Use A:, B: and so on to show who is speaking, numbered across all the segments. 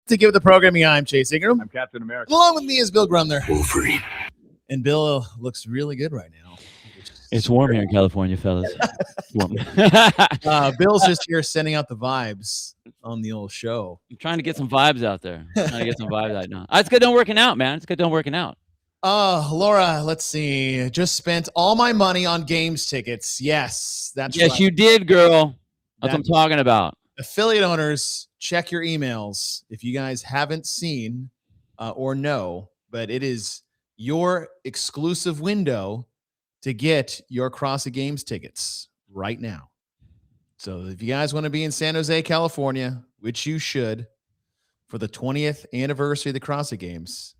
A: To give the programming, I'm Chase Ingram.
B: I'm Captain America.
A: Along with me is Bill Grundler. And Bill looks really good right now.
C: It's warm here in California, fellas. Warm.
A: Bill's just here sending out the vibes on the old show.
C: I'm trying to get some vibes out there. It's good done working out, man. It's good done working out.
A: Laura, let's see. Just spent all my money on games tickets. Yes, that's
C: yes,
A: right.
C: you did, girl. That's what I'm talking about.
A: Affiliate owners, check your emails if you guys haven't seen or know, but it is your exclusive window to get your CrossFit Games tickets right now. So if you guys want to be in San Jose, California, which you should, for the 20th anniversary of the CrossFit Games,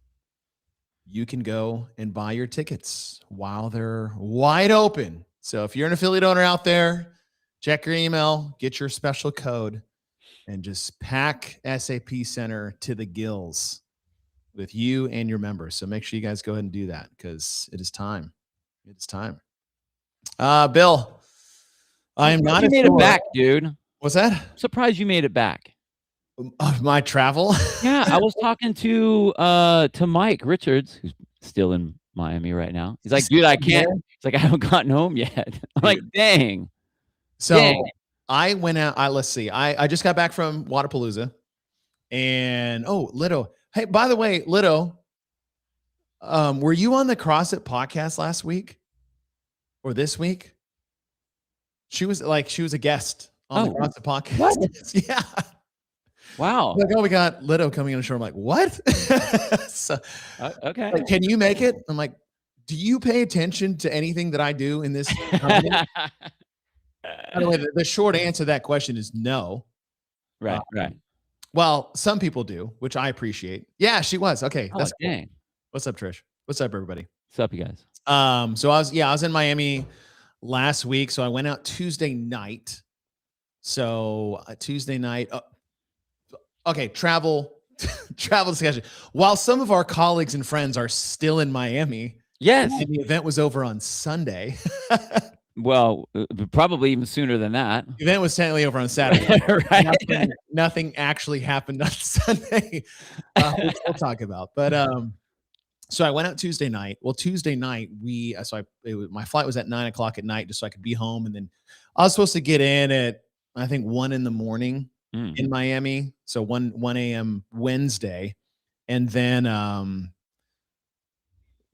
A: you can go and buy your tickets while they're wide open. So if you're an affiliate owner out there, check your email, get your special code, and just pack SAP Center to the gills with you and your members. So make sure you guys go ahead and do that because it is time. It's time. Bill, I am not.
C: You made it back, dude.
A: What's that?
C: I'm surprised you made it back.
A: My travel?
C: Yeah, I was talking to Mike Richards, who's still in Miami right now. He's like, dude, I can't. He's like, I haven't gotten home yet. I'm like, dang.
A: So
C: dang.
A: I went out. Let's see. I just got back from Wodapalooza, and Lido. Hey, by the way, Lido. Were you on the CrossFit podcast last week or this week? She was a guest on the CrossFit podcast.
C: What?
A: Yeah.
C: Wow.
A: Like, we got Lido coming on the show. I'm like, what? So,
C: okay.
A: Like, can you make it? I'm like, do you pay attention to anything that I do in this company? By the way, the short answer to that question is no.
C: Right.
A: Well, some people do, which I appreciate. Yeah, she was. Okay.
C: Oh,
A: that's
C: dang.
A: Cool. What's up, Trish? What's up, everybody?
C: What's up, you guys?
A: So I was in Miami last week. So I went out Tuesday night. So Tuesday night. Okay, travel discussion. While some of our colleagues and friends are still in Miami,
C: yes,
A: and the event was over on Sunday.
C: Well, probably even sooner than that.
A: The event was technically over on Saturday.
C: Right.
A: Nothing actually happened on Sunday. Which we'll talk about. But so I went out Tuesday night. Well, Tuesday night my flight was at 9:00 at night, just so I could be home. And then I was supposed to get in at I think 1 a.m. in Miami. So 1 a.m. Wednesday, and then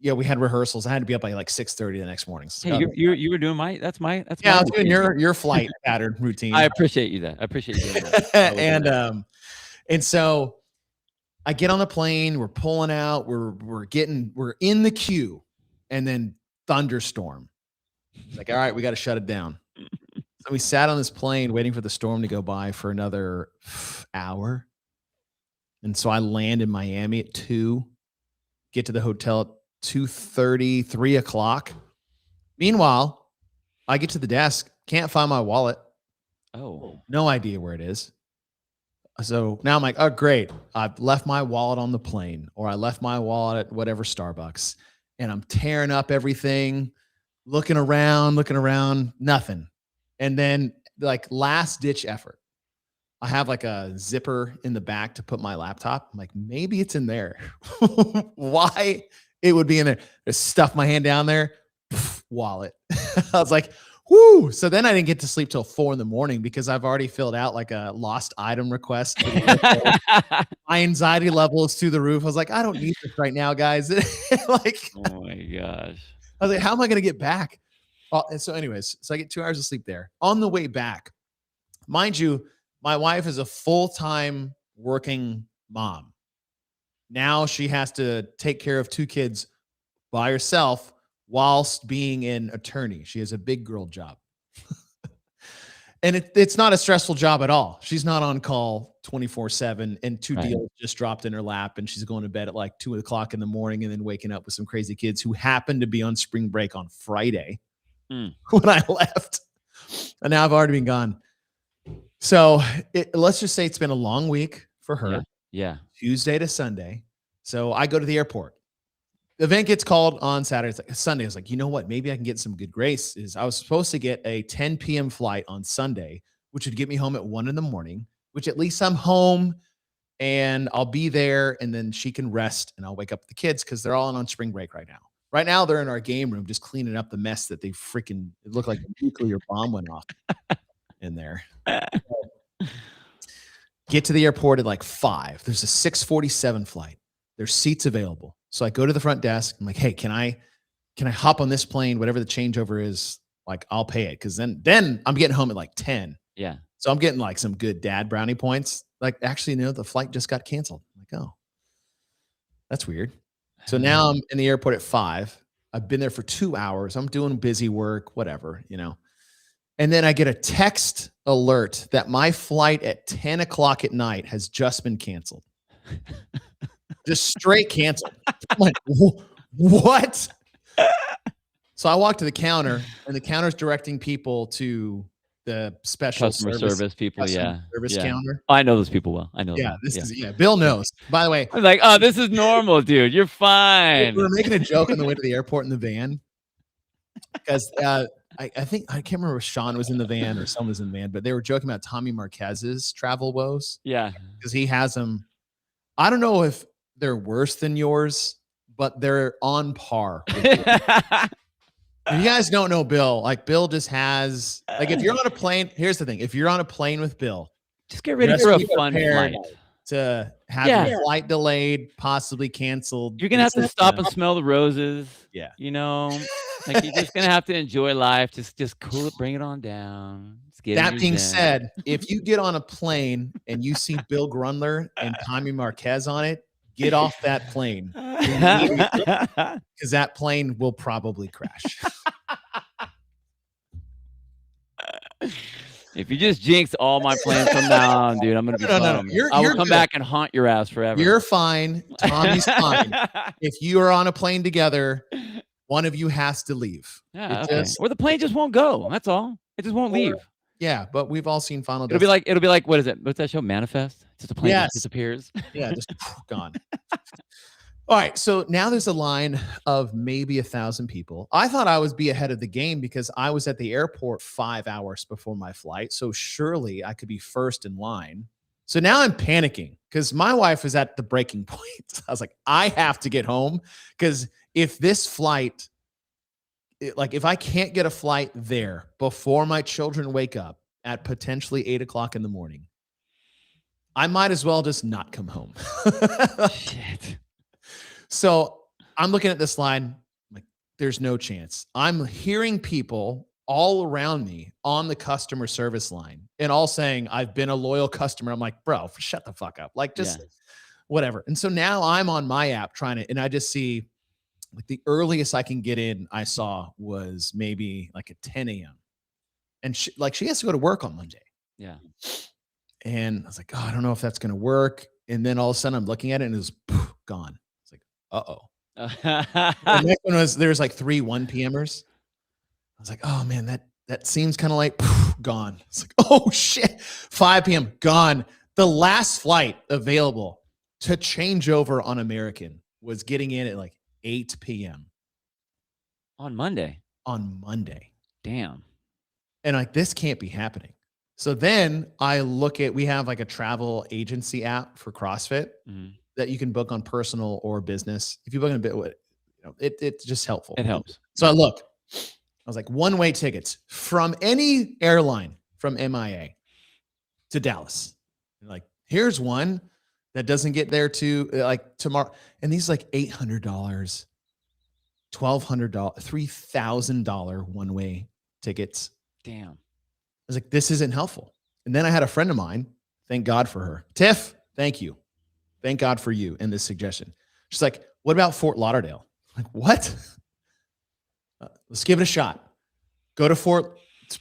A: we had rehearsals. I had to be up by like 6:30 the next morning. So
C: hey, you were doing I was
A: doing your flight pattern routine.
C: I appreciate you that. I appreciate you doing that.
A: And so I get on the plane, we're pulling out, we're in the queue, and then thunderstorm. It's like, all right, we got to shut it down. So we sat on this plane waiting for the storm to go by for another hour. And so I land in Miami at 2, get to the hotel at 2:30, 3:00. Meanwhile, I get to the desk, can't find my wallet.
C: Oh,
A: no idea where it is. So now I'm like, oh, great. I've left my wallet on the plane, or I left my wallet at whatever Starbucks, and I'm tearing up everything, looking around, nothing. And then like last ditch effort, I have like a zipper in the back to put my laptop. I'm like, maybe it's in there. Why it would be in there? Just stuff my hand down there, wallet. I was like, whoo. So then I didn't get to sleep till 4 a.m. because I've already filled out like a lost item request. My anxiety level is through the roof. I was like, I don't need this right now, guys. Like,
C: oh my gosh.
A: I was like, how am I going to get back? And so anyways, I get 2 hours of sleep there. On the way back, mind you, my wife is a full-time working mom. Now she has to take care of 2 kids by herself whilst being an attorney. She has a big girl job. And it's not a stressful job at all. She's not on call 24/7, and 2 deals just dropped in her lap, and she's going to bed at like 2:00 in the morning and then waking up with some crazy kids who happen to be on spring break on Friday when I left. And now I've already been gone. So let's just say it's been a long week for her.
C: Yeah.
A: Tuesday to Sunday. So I go to the airport. The event gets called on Saturday. It's like Sunday. I was like, you know what? Maybe I can get some good grace. I was supposed to get a 10 p.m. flight on Sunday, which would get me home at 1 a.m, which at least I'm home and I'll be there, and then she can rest, and I'll wake up the kids because they're all on spring break right now. Right now, they're in our game room just cleaning up the mess that it looked like a nuclear bomb went off in there. Get to the airport at like 5. There's a 6:47 flight. There's seats available. So I go to the front desk. I'm like, hey, can I hop on this plane? Whatever the changeover is, like, I'll pay it. Cause then I'm getting home at like 10.
C: Yeah.
A: So I'm getting like some good dad brownie points. Like, actually, no, the flight just got canceled. I'm like, oh, that's weird. So now I'm in the airport at 5. I've been there for 2 hours. I'm doing busy work, whatever, And then I get a text alert that my flight at 10 o'clock at night has just been canceled. Just straight canceled. I'm like, what? So I walk to the counter, and the counter's directing people to the special
C: customer service people.
A: Service counter.
C: I know those people well. I know.
A: Yeah,
C: them.
A: Bill knows. By the way,
C: I'm like, oh, this is normal, dude. You're fine.
A: We were making a joke on the way to the airport in the van because I think I can't remember if Sean was in the van or someone was in the van, but they were joking about Tommy Marquez's travel woes.
C: Yeah,
A: because he has them. I don't know if they're worse than yours, but they're on par. If you guys don't know Bill, like Bill just has, like, if you're on a plane, here's the thing. If you're on a plane with Bill,
C: just get ready for a fun flight.
A: To have your flight delayed, possibly canceled.
C: You're going to have to stop and smell the roses.
A: Yeah.
C: Like you're just going to have to enjoy life. Just cool it, bring it on down.
A: That being said, if you get on a plane and you see Bill Grundler and Tommy Marquez on it, get off that plane because that plane will probably crash.
C: If you just jinx all my plans from now on, dude, I'm gonna be bummed. I will come back and haunt your ass forever.
A: You're fine. Tommy's fine. If you are on a plane together, one of you has to leave.
C: Yeah, okay. Or the plane just won't go. That's all. It just won't leave.
A: Yeah, but we've all seen Final
C: Destination. It'll be like what is it? What's that show? Manifest? It's just a plane that disappears.
A: Yeah, just gone. All right, so now there's a line of maybe 1,000 people. I thought I would be ahead of the game because I was at the airport 5 hours before my flight, so surely I could be first in line. So now I'm panicking because my wife was at the breaking point. I was like, I have to get home because if this flight, if I can't get a flight there before my children wake up at potentially 8 o'clock in the morning, I might as well just not come home.
C: Shit.
A: So I'm looking at this line, like, there's no chance. I'm hearing people all around me on the customer service line and all saying, I've been a loyal customer. I'm like, bro, shut the fuck up. Like, just whatever. And so now I'm on my app and I just see, like, the earliest I can get in, I saw was maybe like at 10 a.m. And she has to go to work on Monday. Yeah. And I was like, oh, I don't know if that's going to work. And then all of a sudden I'm looking at it and it was gone. It's like, uh-oh. The next one was, there's like 3 1 p.m.ers. I was like, oh man, that seems kind of like gone. It's like, oh shit, 5 p.m. gone. The last flight available to change over on American was getting in at like 8 p.m.
C: On Monday.
A: Damn. And like, this can't be happening. So then I we have like a travel agency app for CrossFit that you can book on personal or business. If you book in a bit, it's just helpful.
C: It helps.
A: So I was like, one-way tickets from any airline from MIA to Dallas. And like, here's one that doesn't get there to like tomorrow. And these like $800, $1,200, $3,000 one-way tickets.
C: Damn.
A: I was like, this isn't helpful. And then I had a friend of mine, thank God for her. Tiff, thank you. Thank God for you in this suggestion. She's like, what about Fort Lauderdale? I'm like, what? Let's give it a shot. Let's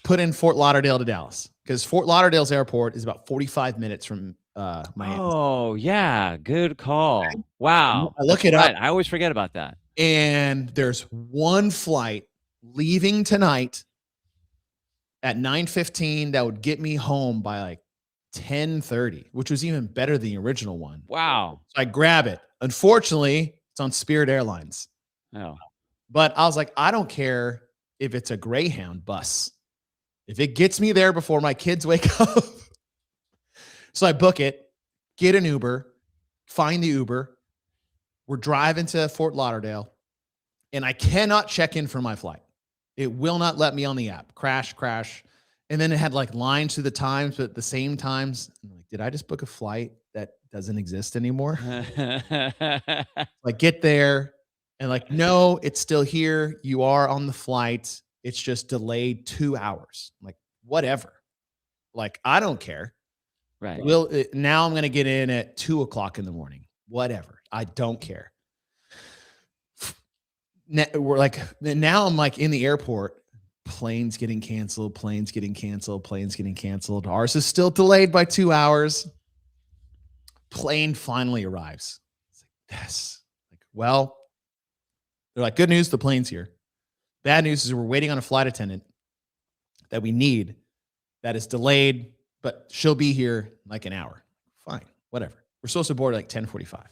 A: put in Fort Lauderdale to Dallas because Fort Lauderdale's airport is about 45 minutes from Miami.
C: Oh, yeah. Good call. Wow.
A: I look it up.
C: I always forget about that.
A: And there's one flight leaving tonight at 9:15 that would get me home by like 10:30, which was even better than the original one.
C: Wow.
A: So I grab it. Unfortunately, it's on Spirit Airlines.
C: Oh.
A: But I was like, I don't care if it's a Greyhound bus. If it gets me there before my kids wake up. So I book it, get an Uber, find the Uber. We're driving to Fort Lauderdale, and I cannot check in for my flight. It will not let me on the app. Crash. And then it had like lines to the times, but at the same times, I'm like, did I just book a flight that doesn't exist anymore? Like, get there and like, no, it's still here. You are on the flight. It's just delayed 2 hours. I'm like, whatever. Like, I don't care.
C: Right.
A: Now I'm going to get in at 2:00 in the morning. Whatever. I don't care. We're like, now I'm like in the airport. Planes getting canceled. Ours is still delayed by 2 hours. Plane finally arrives. It's like, yes. Like, well, they're like, good news, the plane's here. Bad news is we're waiting on a flight attendant that we need that is delayed, but she'll be here in like an hour. Fine, whatever. We're supposed to board at like 10:45.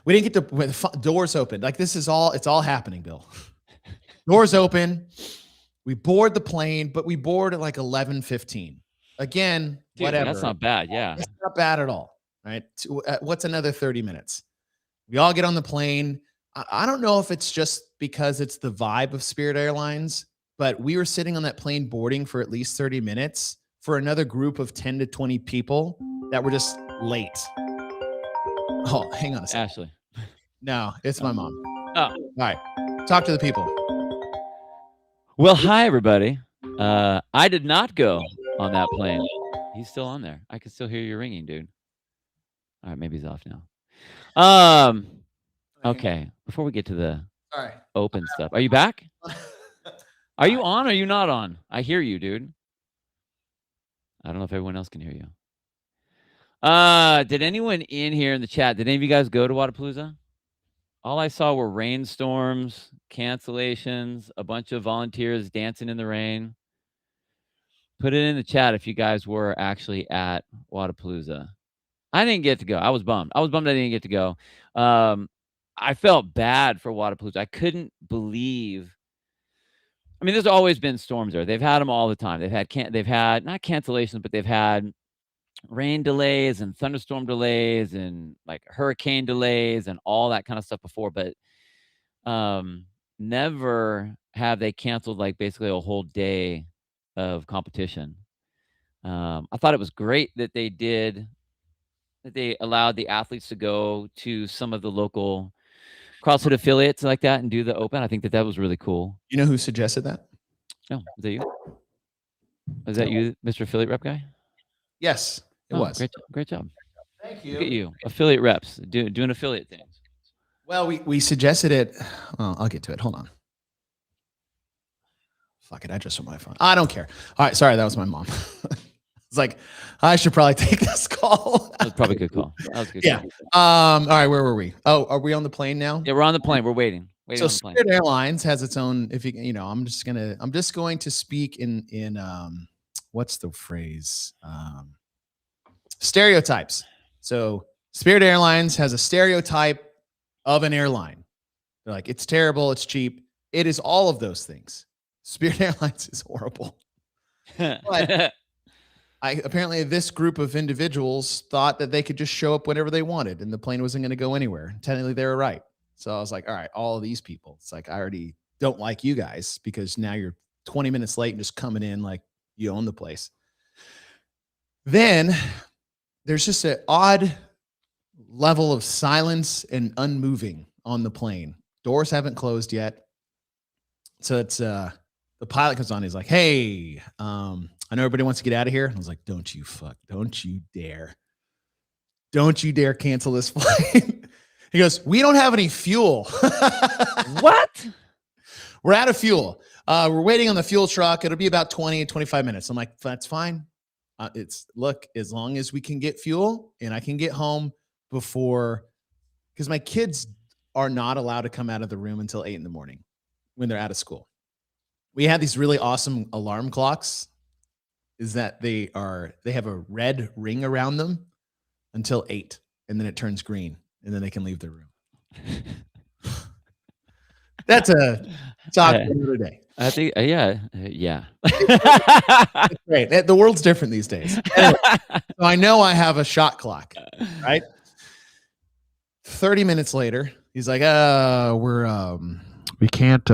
A: We didn't get the doors open. Like, it's all happening, Bill. Doors open. We board the plane, but we board at like 11:15. Again,
C: Dude,
A: whatever.
C: that's not bad. Yeah.
A: It's not bad at all. Right. What's another 30 minutes? We all get on the plane. I don't know if it's just because it's the vibe of Spirit Airlines, but we were sitting on that plane boarding for at least 30 minutes for another group of 10 to 20 people that were just late. Oh, hang on a second.
C: Ashley.
A: No, it's my mom.
C: Oh.
A: All right. Talk to the people.
C: Well, hi, everybody. I did not go on that plane. He's still on there. I can still hear you ringing, dude. All right, maybe he's off now. Okay. Before we get to the open stuff, are you back? Are you on or are you not on? I hear you, dude. I don't know if everyone else can hear you. Did anyone in here in the chat, did any of you guys go to Wodapalooza? All I saw were rainstorms, cancellations, a bunch of volunteers dancing in the rain. Put it in the chat if you guys were actually at Wodapalooza. I didn't get to go. I was bummed. I didn't get to go. I felt bad for Wodapalooza. I couldn't believe. I mean, there's always been storms there. They've had them all the time. They've had not cancellations, but they've had rain delays and thunderstorm delays and like hurricane delays and all that kind of stuff before, but never have they canceled like basically a whole day of competition. I thought it was great that they allowed the athletes to go to some of the local CrossFit affiliates like that and do the open. I think that was really cool.
A: You know who suggested that?
C: Oh, is that you? Is that you, Mr. Affiliate Rep guy?
A: Yes, it was.
C: Great job.
A: Thank you.
C: Look at you, affiliate reps, doing affiliate things.
A: Well, we suggested it. Well, I'll get to it. Hold on. Fuck it. I just saw my phone. I don't care. All right. Sorry. That was my mom. It's like, I should probably take this call.
C: That was probably a good call. That was a good
A: yeah.
C: call.
A: All right. Where were we? Oh, are we on the plane now?
C: Yeah, we're on the plane. We're waiting.
A: So Spirit Airlines has its own, I'm just going to speak in what's the phrase? Stereotypes. So Spirit Airlines has a stereotype of an airline. They're like, it's terrible. It's cheap. It is all of those things. Spirit Airlines is horrible. But apparently this group of individuals thought that they could just show up whenever they wanted and the plane wasn't going to go anywhere. Technically, they were right. So I was like, all right, all of these people, it's like, I already don't like you guys because now you're 20 minutes late and just coming in like you own the place. Then there's just an odd level of silence and unmoving on the plane. Doors haven't closed yet. So it's the pilot comes on. He's like, hey, I know everybody wants to get out of here. And I was like, don't you dare cancel this flight. He goes, we don't have any fuel.
C: What?
A: We're out of fuel. We're waiting on the fuel truck. It'll be about 20, 25 minutes. I'm like, that's fine. Look, as long as we can get fuel and I can get home before, because my kids are not allowed to come out of the room until 8 a.m. when they're out of school. We have these really awesome alarm clocks. Is that they have a red ring around them until 8, and then it turns green, and then they can leave the room. That's a talk for another day.
C: I think, yeah.
A: That's great. The world's different these days. Anyway, so I know I have a shot clock, right? 30 minutes later, he's like,
B: we can't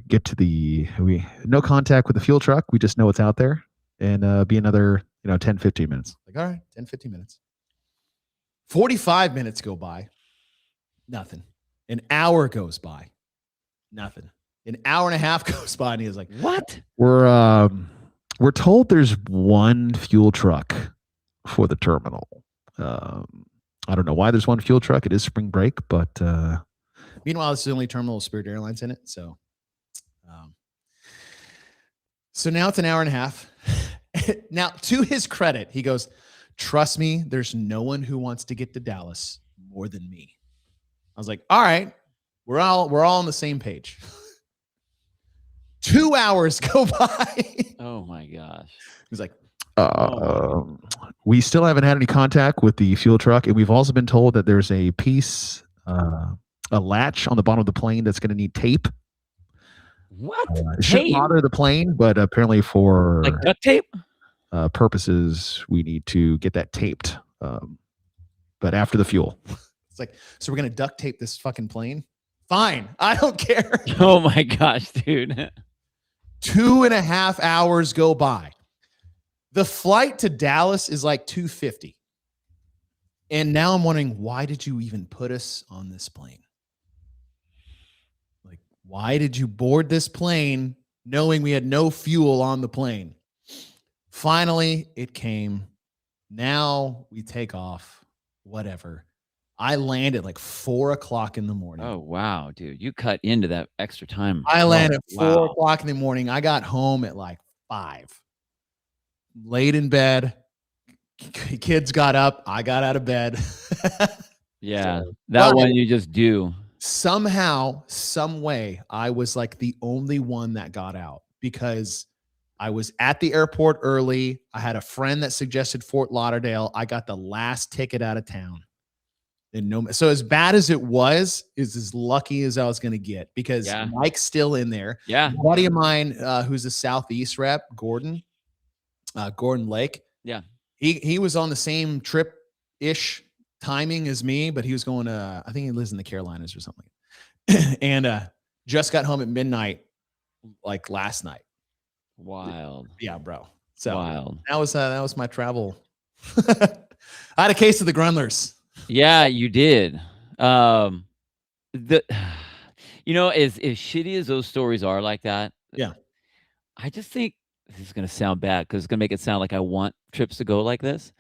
B: get to no contact with the fuel truck. We just know it's out there, and be another 10, 15 minutes.
A: Like, all right, 10, 15 minutes. 45 minutes go by, nothing. An hour goes by, nothing. An hour and a half goes by, and he's like,
C: what?
B: We're told there's one fuel truck for the terminal. I don't know why there's one fuel truck. It is spring break, but
A: meanwhile, this is the only terminal with Spirit Airlines in it. So now it's an hour and a half. Now, to his credit, he goes, trust me, there's no one who wants to get to Dallas more than me. I was like, all right, we're all on the same page. 2 hours go by.
C: Oh my gosh.
A: He's like,
B: we still haven't had any contact with the fuel truck, and we've also been told that there's a piece, a latch on the bottom of the plane that's going to need tape.
C: What?
B: It shouldn't bother the plane, but apparently for
C: like duct tape
B: purposes, we need to get that taped. But after the fuel.
A: It's like, so we're going to duct tape this fucking plane? Fine. I don't care.
C: Oh my gosh, dude.
A: 2.5 hours go by. The flight to Dallas is like $250. And now I'm wondering, why did you even put us on this plane? Like, why did you board this plane knowing we had no fuel on the plane? Finally, it came. Now we take off. Whatever. I landed like 4 o'clock in the morning.
C: Oh, wow, dude. You cut into that extra time.
A: I landed at 4 o'clock in the morning. I got home at like 5. Laid in bed. Kids got up. I got out of bed.
C: Yeah. That one you just do.
A: Somehow, some way, I was like the only one that got out because I was at the airport early. I had a friend that suggested Fort Lauderdale. I got the last ticket out of town. And so as bad as it was, is as lucky as I was going to get because Mike's still in there.
C: Yeah.
A: A buddy of mine who's a Southeast rep, Gordon Lake.
C: Yeah.
A: He was on the same trip-ish timing as me, but he was going to, I think he lives in the Carolinas or something. And just got home at midnight, like last night.
C: Wild.
A: Yeah, bro. So
C: wild.
A: That was my travel. I had a case of the Grundlers.
C: Yeah, you did. As shitty as those stories are like that.
A: Yeah.
C: I just think this is going to sound bad because it's going to make it sound like I want trips to go like this,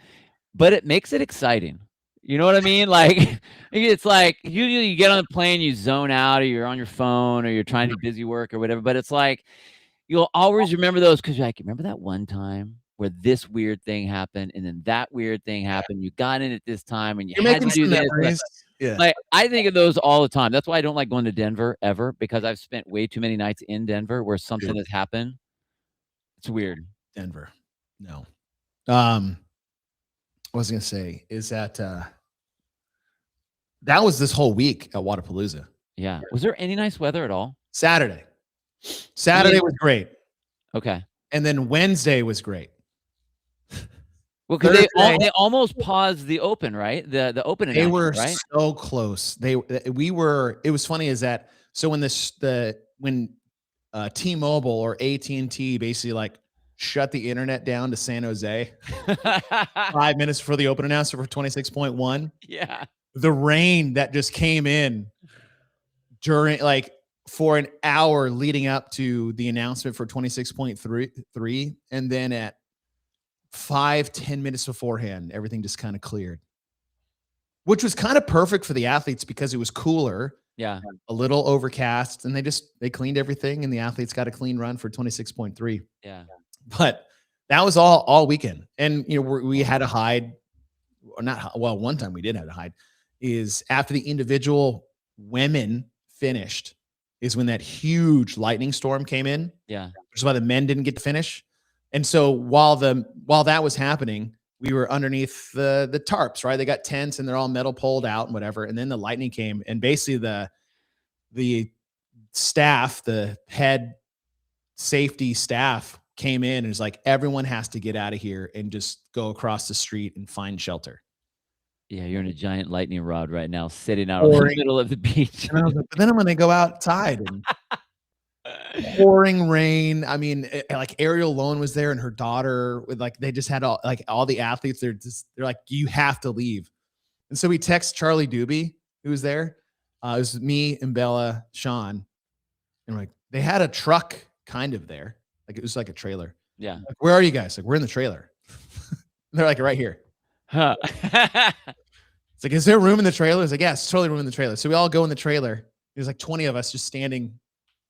C: but it makes it exciting. You know what I mean? Like, it's like you get on the plane, you zone out, or you're on your phone, or you're trying to do busy work or whatever. But it's like, you'll always remember those because you're like, remember that one time where this weird thing happened, and then that weird thing happened. You got in at this time, and you had to do this.
A: Yeah.
C: Like, I think of those all the time. That's why I don't like going to Denver ever, because I've spent way too many nights in Denver where something has happened. It's weird.
A: Denver. No. What I was going to say is that that was this whole week at Wodapalooza.
C: Yeah. Was there any nice weather at all?
A: Saturday was great.
C: Okay.
A: And then Wednesday was great.
C: Well, because they almost paused the open, right? The open.
A: They were
C: right?
A: so close. It was funny is that, so when T-Mobile or AT&T basically like shut the internet down to San Jose 5 minutes before the open announcement for 26.1.
C: Yeah.
A: The rain that just came in during like for an hour leading up to the announcement for 26.3, and then at 5-10 minutes beforehand, everything just kind of cleared, which was kind of perfect for the athletes because it was cooler.
C: Yeah.
A: A little overcast, and they cleaned everything, and the athletes got a clean run for 26.3.
C: Yeah.
A: But that was all weekend. And, we had to hide, or not. Well, one time we did have to hide is after the individual women finished is when that huge lightning storm came in.
C: Yeah.
A: Which is why the men didn't get to finish. And so while that was happening, we were underneath the tarps, right? They got tents and they're all metal poled out and whatever. And then the lightning came, and basically the staff, the head safety staff came in and was like, everyone has to get out of here and just go across the street and find shelter.
C: Yeah, you're in a giant lightning rod right now, sitting out in the
A: pouring.
C: middle of the beach.
A: And I was like, but then I'm gonna go outside and pouring rain. I mean, like Ariel Lone was there and her daughter with like they just had all the athletes. They're like, you have to leave. And so we text Charlie Doobie, who was there. It was me and Bella, Sean, and we're like, they had a truck kind of there, like it was like a trailer.
C: Yeah.
A: Like, where are you guys? Like, we're in the trailer. They're like, right here.
C: Huh.
A: It's like, is there room in the trailer? It's like, yeah, it's totally room in the trailer. So we all go in the trailer. There's like 20 of us just standing,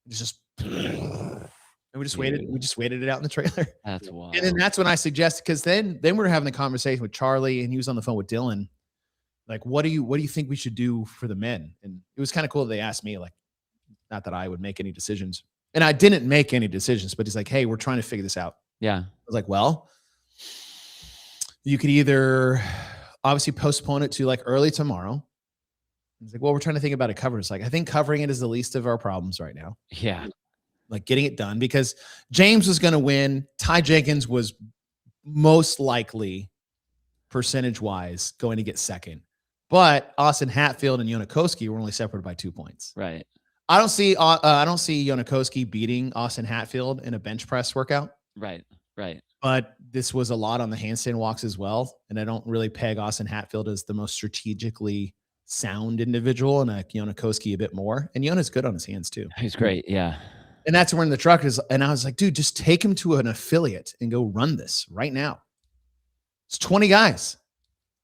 A: just and we just waited.
C: Dude.
A: We just waited it out in the trailer.
C: That's wild.
A: And then that's when I suggested, because then we were having the conversation with Charlie, and he was on the phone with Dylan. Like, what do you think we should do for the men? And it was kind of cool that they asked me, like, not that I would make any decisions, and I didn't make any decisions, but he's like, hey, we're trying to figure this out.
C: Yeah.
A: I was like, well, you could either obviously postpone it to like early tomorrow. He's like, well, we're trying to think about it covered. It's like, I think covering it is the least of our problems right now.
C: Yeah.
A: Like getting it done, because James was going to win. Ty Jenkins was most likely, percentage wise, going to get second. But Austin Hatfield and Yonakoski were only separated by 2 points.
C: Right.
A: I don't see Yonakoski beating Austin Hatfield in a bench press workout.
C: Right. Right.
A: But this was a lot on the handstand walks as well. And I don't really peg Austin Hatfield as the most strategically sound individual, and Yonakoski a bit more. And Yona's good on his hands too.
C: He's great. Yeah.
A: And that's when the truck is. And I was like, dude, just take him to an affiliate and go run this right now. It's 20 guys.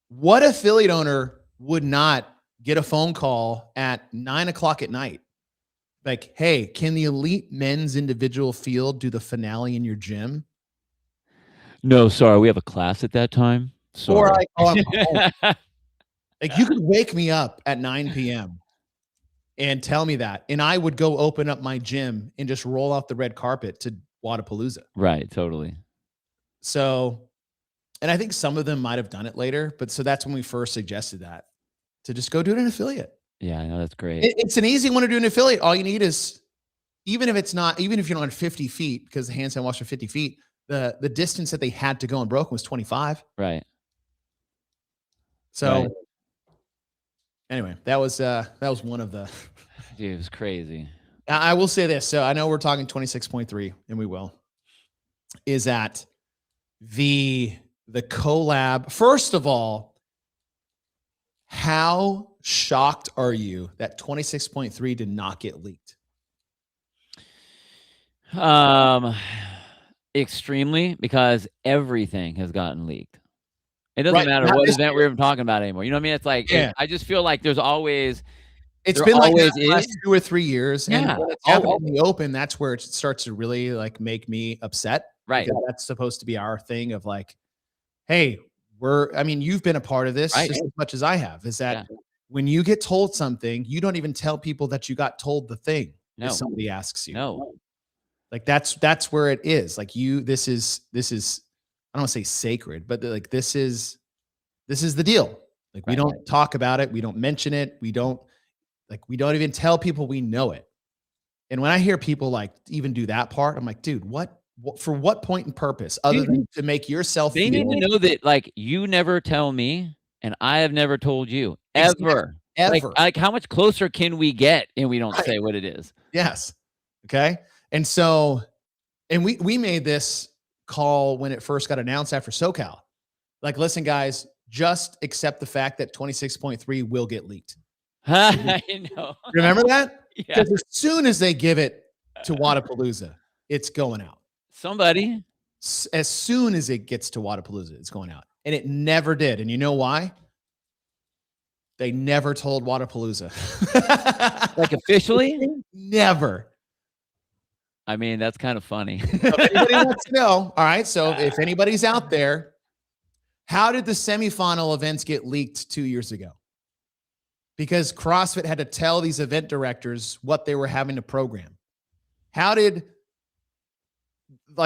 A: What affiliate owner would not get a phone call at 9:00 at night? Like, hey, can the elite men's individual field do the finale in your gym?
C: No, sorry. We have a class at that time. Sorry.
A: Or I call him home. Like, you could wake me up at 9 p.m. and tell me that, and I would go open up my gym and just roll off the red carpet to Wodapalooza.
C: Right. Totally.
A: So, and I think some of them might have done it later, but so that's when we first suggested that, to just go do it in an affiliate.
C: Yeah, I know, that's great.
A: It's an easy one to do an affiliate. All you need is, even if you're on 50 feet, because the handstand walks are 50 feet, the distance that they had to go and broken was 25.
C: Right.
A: So
C: Right.
A: anyway, that was one of the.
C: Dude, it was crazy.
A: I will say this. So I know we're talking 26.3, and we will. Is that the collab? First of all, how shocked are you that 26.3 did not get leaked?
C: Extremely, because everything has gotten leaked. It doesn't
A: Right,
C: matter
A: not
C: what
A: this
C: event
A: year.
C: we're even talking about anymore. You know what I mean? It's like,
A: Yeah.
C: I just feel like there's always,
A: It's
C: there
A: been like that
C: always
A: the last
C: is.
A: 2 or 3 years. And
C: Yeah,
A: when it's happening in the open, that's where it starts to really like make me upset.
C: Right.
A: Because that's supposed to be our thing of like, hey, you've been a part of this
C: Right.
A: just as much as I have. Is that
C: Yeah.
A: when you get told something, you don't even tell people that you got told the thing.
C: No.
A: If somebody asks you.
C: No.
A: Like that's where it is. Like this is, I don't want to say sacred, but like this is the deal. Like we
C: Right.
A: don't talk about it. We don't mention it. We don't even tell people we know it. And when I hear people like even do that part, I'm like, dude, what for what point and purpose other than to make yourself
C: They
A: feel
C: need to know that, like, you never tell me, and I have never told you ever.
A: Ever.
C: Like how much closer can we get, and we don't
A: Right.
C: say what it is?
A: Yes. Okay. And so, and we made this call when it first got announced after SoCal. Like, listen, guys, just accept the fact that 26.3 will get leaked.
C: I know.
A: Remember that?
C: Yeah.
A: Because as soon as they give it to Wodapalooza, it's going out.
C: Somebody.
A: As soon as it gets to Wodapalooza, it's going out. And it never did. And you know why? They never told Wodapalooza.
C: Like officially?
A: Never.
C: I mean, that's kind of funny.
A: So if anybody wants to know, all right. So if anybody's out there, how did the semifinal events get leaked 2 years ago? Because CrossFit had to tell these event directors what they were having to program. How did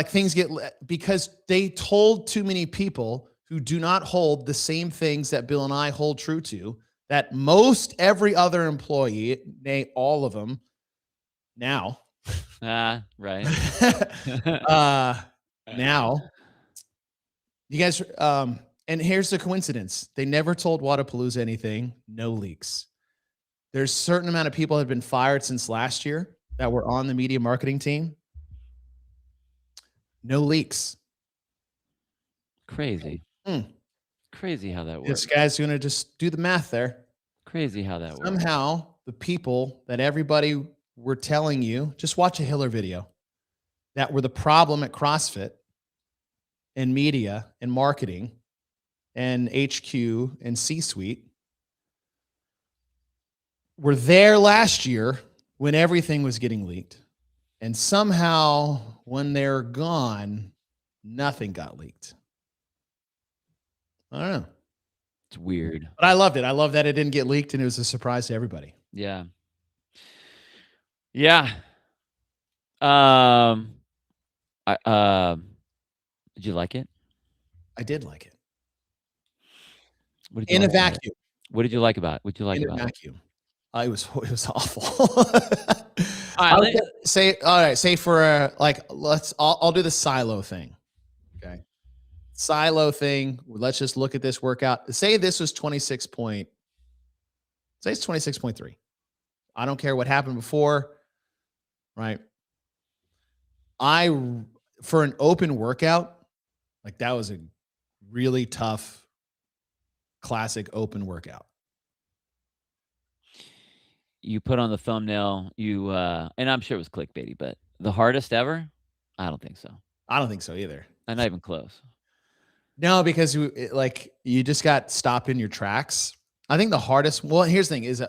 A: things get? Because they told too many people who do not hold the same things that Bill and I hold true to, that most every other employee, nay, all of them now,
C: Right.
A: now, you guys, And here's the coincidence. They never told Wodapalooza anything. No leaks. There's a certain amount of people that have been fired since last year that were on the media marketing team. No leaks.
C: Crazy.
A: Hmm.
C: Crazy how that works.
A: This guy's going to just do the math there.
C: Crazy how that works.
A: Somehow, the people that everybody were telling you, just watch a Hiller video, that were the problem at CrossFit and media and marketing and HQ and C-suite, were there last year when everything was getting leaked. And somehow, when they're gone, nothing got leaked. I don't know.
C: It's weird.
A: But I loved it. I love that it didn't get leaked and it was a surprise to everybody.
C: Yeah. Yeah. Did you like it?
A: I did like it.
C: What did you
A: In a
C: like about it?
A: vacuum.
C: What did you like about it? What did you like
A: In a
C: about it?
A: vacuum. It was awful.
C: All right,
A: Say for I'll do the silo thing. Okay. Silo thing. Let's just look at this workout. Say this was 26 say it's 26.3. I don't care what happened before. Right. For an open workout, like that was a really tough classic open workout.
C: You put on the thumbnail, and I'm sure it was clickbaity, but the hardest ever? I don't think so.
A: I don't think so either.
C: Not even close.
A: No, because you just got stopped in your tracks. I think the hardest, well, here's the thing, is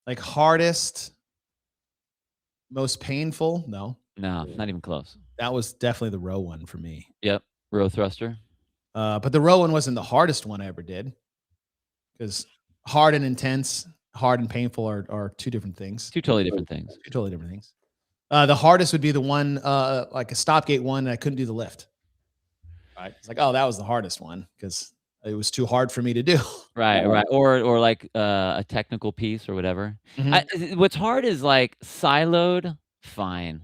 A: like hardest, most painful? No,
C: not even close.
A: That was definitely the row one for me.
C: Yep, row thruster.
A: But the row one wasn't the hardest one I ever did, because hard and intense, hard and painful are two different things.
C: Two totally different things.
A: Two totally different things. The hardest would be the one, like a stop gate one, and I couldn't do the lift. Right? It's like, oh, that was the hardest one because it was too hard for me to do.
C: Right. Or like a technical piece or whatever.
A: Mhm.
C: What's hard is like siloed, fine.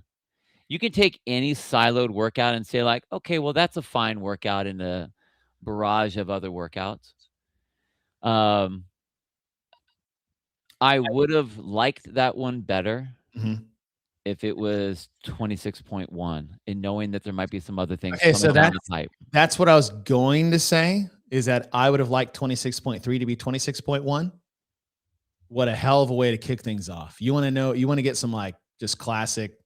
C: You can take any siloed workout and say like, okay, well, that's a fine workout in the barrage of other workouts. I would have liked that one better
A: Mhm.
C: if it was 26.1 and knowing that there might be some other things
A: Okay, so
C: coming down the pipe.
A: that's what I was going to say, is that I would have liked 26.3 to be 26.1. What a hell of a way to kick things off. You want to get some like just classic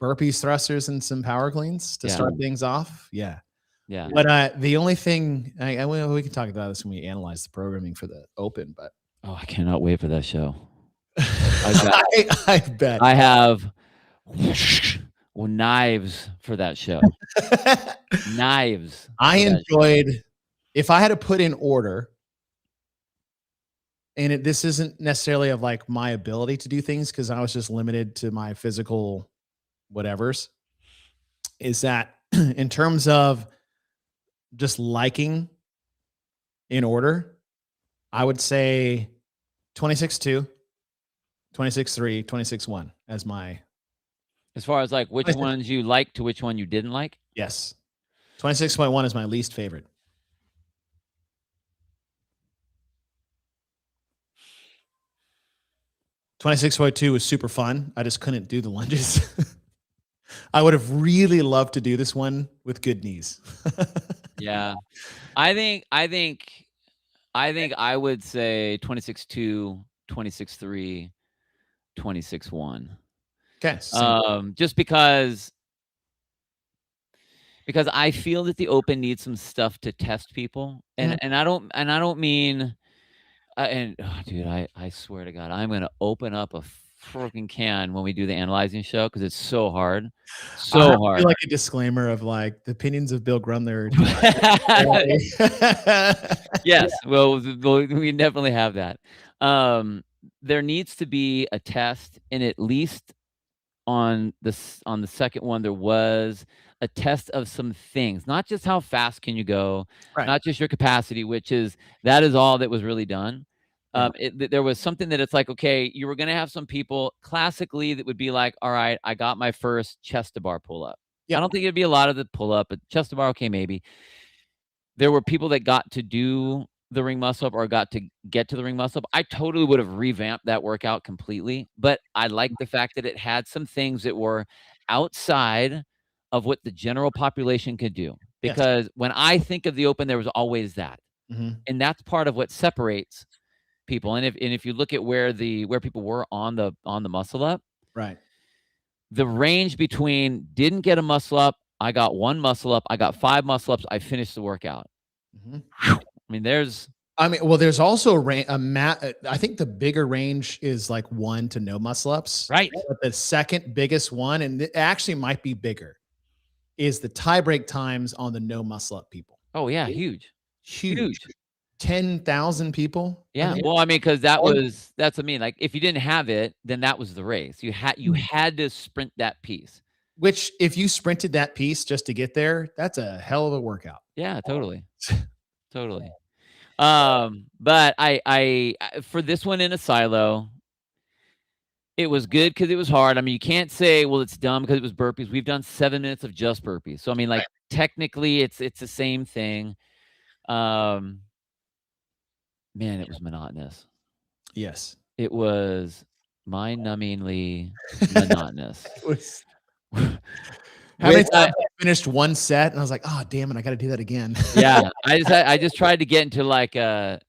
A: burpees, thrusters, and some power cleans to start things off. Yeah.
C: Yeah.
A: But the only thing, we can talk about this when we analyze the programming for the open, but
C: Oh, I cannot wait for that show.
A: I bet.
C: I have knives for that show. Knives.
A: I enjoyed, if I had to put in order, and this isn't necessarily of like my ability to do things because I was just limited to my physical whatevers, is that in terms of just liking in order, I would say 26.2, 26.3, 26.1 as my.
C: As far as like which ones you liked to which one you didn't like?
A: Yes. 26.1 is my least favorite. $26.2 was super fun. I just couldn't do the lunges. I would have really loved to do this one with good knees.
C: Yeah. I think I would say 26.2, 26.3, 26.1.
A: Okay.
C: Just because I feel that the open needs some stuff to test people. And I don't mean dude, I swear to God, I'm gonna open up a freaking can when we do the analyzing show because it's so hard. So hard.
A: Like a disclaimer of like the opinions of Bill Grundler.
C: Yes, well, we definitely have that. There needs to be a test, and at least on the second one, there was a test of some things, not just how fast can you go, not just your capacity, that is all that was really done. There was something that it's like, okay, you were going to have some people classically that would be like, all right, I got my first chest to bar pull up. I don't think it'd be a lot of the pull up, but chest to bar, okay, maybe. there were people that got to do the ring muscle up or got to get to the ring muscle up. I totally would have revamped that workout completely, but I like the fact that it had some things that were outside of what the general population could do.
A: Yes.
C: Because when I think of the open, there was always that.
A: Mhm.
C: And that's part of what separates people. And if you look at where people were on the muscle up,
A: Right.
C: the range between didn't get a muscle up, I got 1 muscle up, I got 5 muscle ups, I finished the workout.
A: Mhm.
C: I mean, there's
A: well, there's also I think the bigger range is like 1 to no muscle ups.
C: right.
A: But the second biggest one, and it actually might be bigger, is the tie break times on the no muscle up people.
C: Oh yeah, huge.
A: 10,000 people. I
C: Yeah.
A: think.
C: Well, I mean, because that's
A: Or-
C: what I mean. Like, if you didn't have it, then that was the race. You had to sprint that piece.
A: Which, if you sprinted that piece just to get there, that's a hell of a workout.
C: Yeah, totally. Totally. But I for this one in a silo, it was good because it was hard. I mean, you can't say, well, it's dumb because it was burpees. We've done 7 minutes of just burpees. So I mean, like, technically it's the same thing. Man, it was monotonous.
A: Yes.
C: It was mind-numbingly monotonous.
A: It was. How many
C: Which
A: times I finished one set and I was like, oh, damn it, I got to do that again.
C: yeah, I just tried to get into like a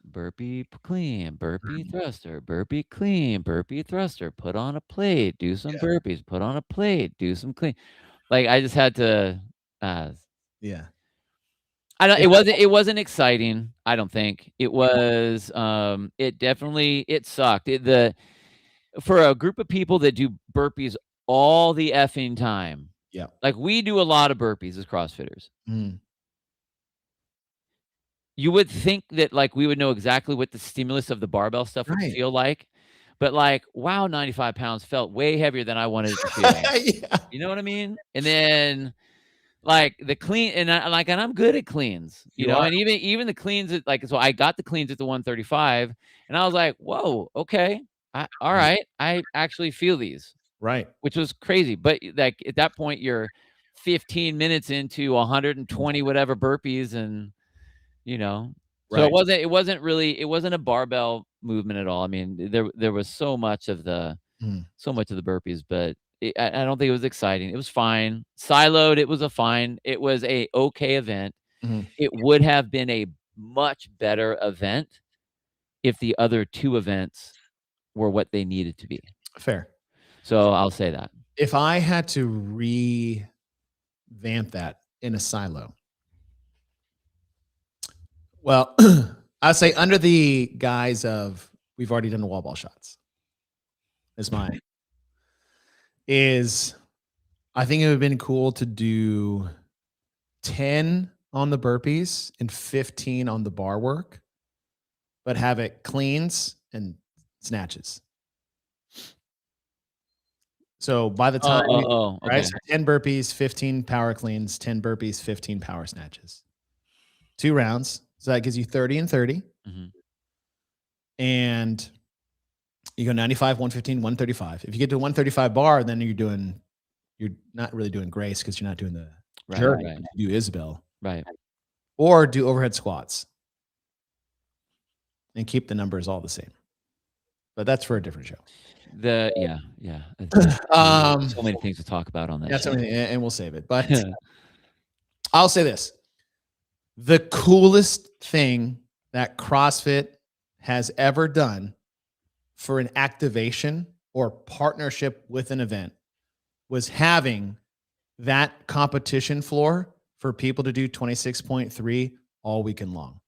C: burpee clean, burpee thruster, burpee clean, burpee thruster, put on a plate, do some burpees, put on a plate, do some clean. Like, I just had to
A: Yeah.
C: I don't it wasn't exciting, I don't think. It was it sucked. For a group of people that do burpees all the effing time.
A: Yeah.
C: Like, we do a lot of burpees as CrossFitters.
A: Mm.
C: You would think that, like, we would know exactly what the stimulus of the barbell stuff would feel like, but, like, wow, 95 pounds felt way heavier than I wanted it to feel.
A: Yeah.
C: You know what I mean? And then, like, the clean, and I'm good at cleans, you know,
A: are.
C: and even the cleans at, like, so I got the cleans at the 135, and I was like, whoa, okay, all right, I actually feel these.
A: Right.
C: Which was crazy. But, like, at that point, you're 15 minutes into 120 whatever burpees, and, you know. So it wasn't a barbell movement at all. I mean, there was so much of the burpees, but I don't think it was exciting. It was fine. Siloed, it was a okay event.
A: Mhm.
C: It would have been a much better event if the other 2 events were what they needed to be.
A: Fair.
C: So I'll say that.
A: If I had to revamp that in a silo, well, I'd say under the guise of we've already done the wall ball shots. I think it would have been cool to do 10 on the burpees and 15 on the bar work, but have it cleans and snatches. So by the time,
C: okay.
A: right? So 10 burpees, 15 power cleans, 10 burpees, 15 power snatches. 2 rounds. So that gives you 30 and 30.
C: Mhm.
A: And you go 95, 115, 135. If you get to 135 bar, then you're not really doing grace because you're not doing the journey.
C: Right.
A: You do Isabel.
C: Right.
A: Or do overhead squats. And keep the numbers all the same. But that's for a different show.
C: Yeah. So many things to talk about on that.
A: Yeah,
C: show.
A: and we'll save it. But I'll say this. The coolest thing that CrossFit has ever done for an activation or partnership with an event was having that competition floor for people to do 26.3 all weekend long.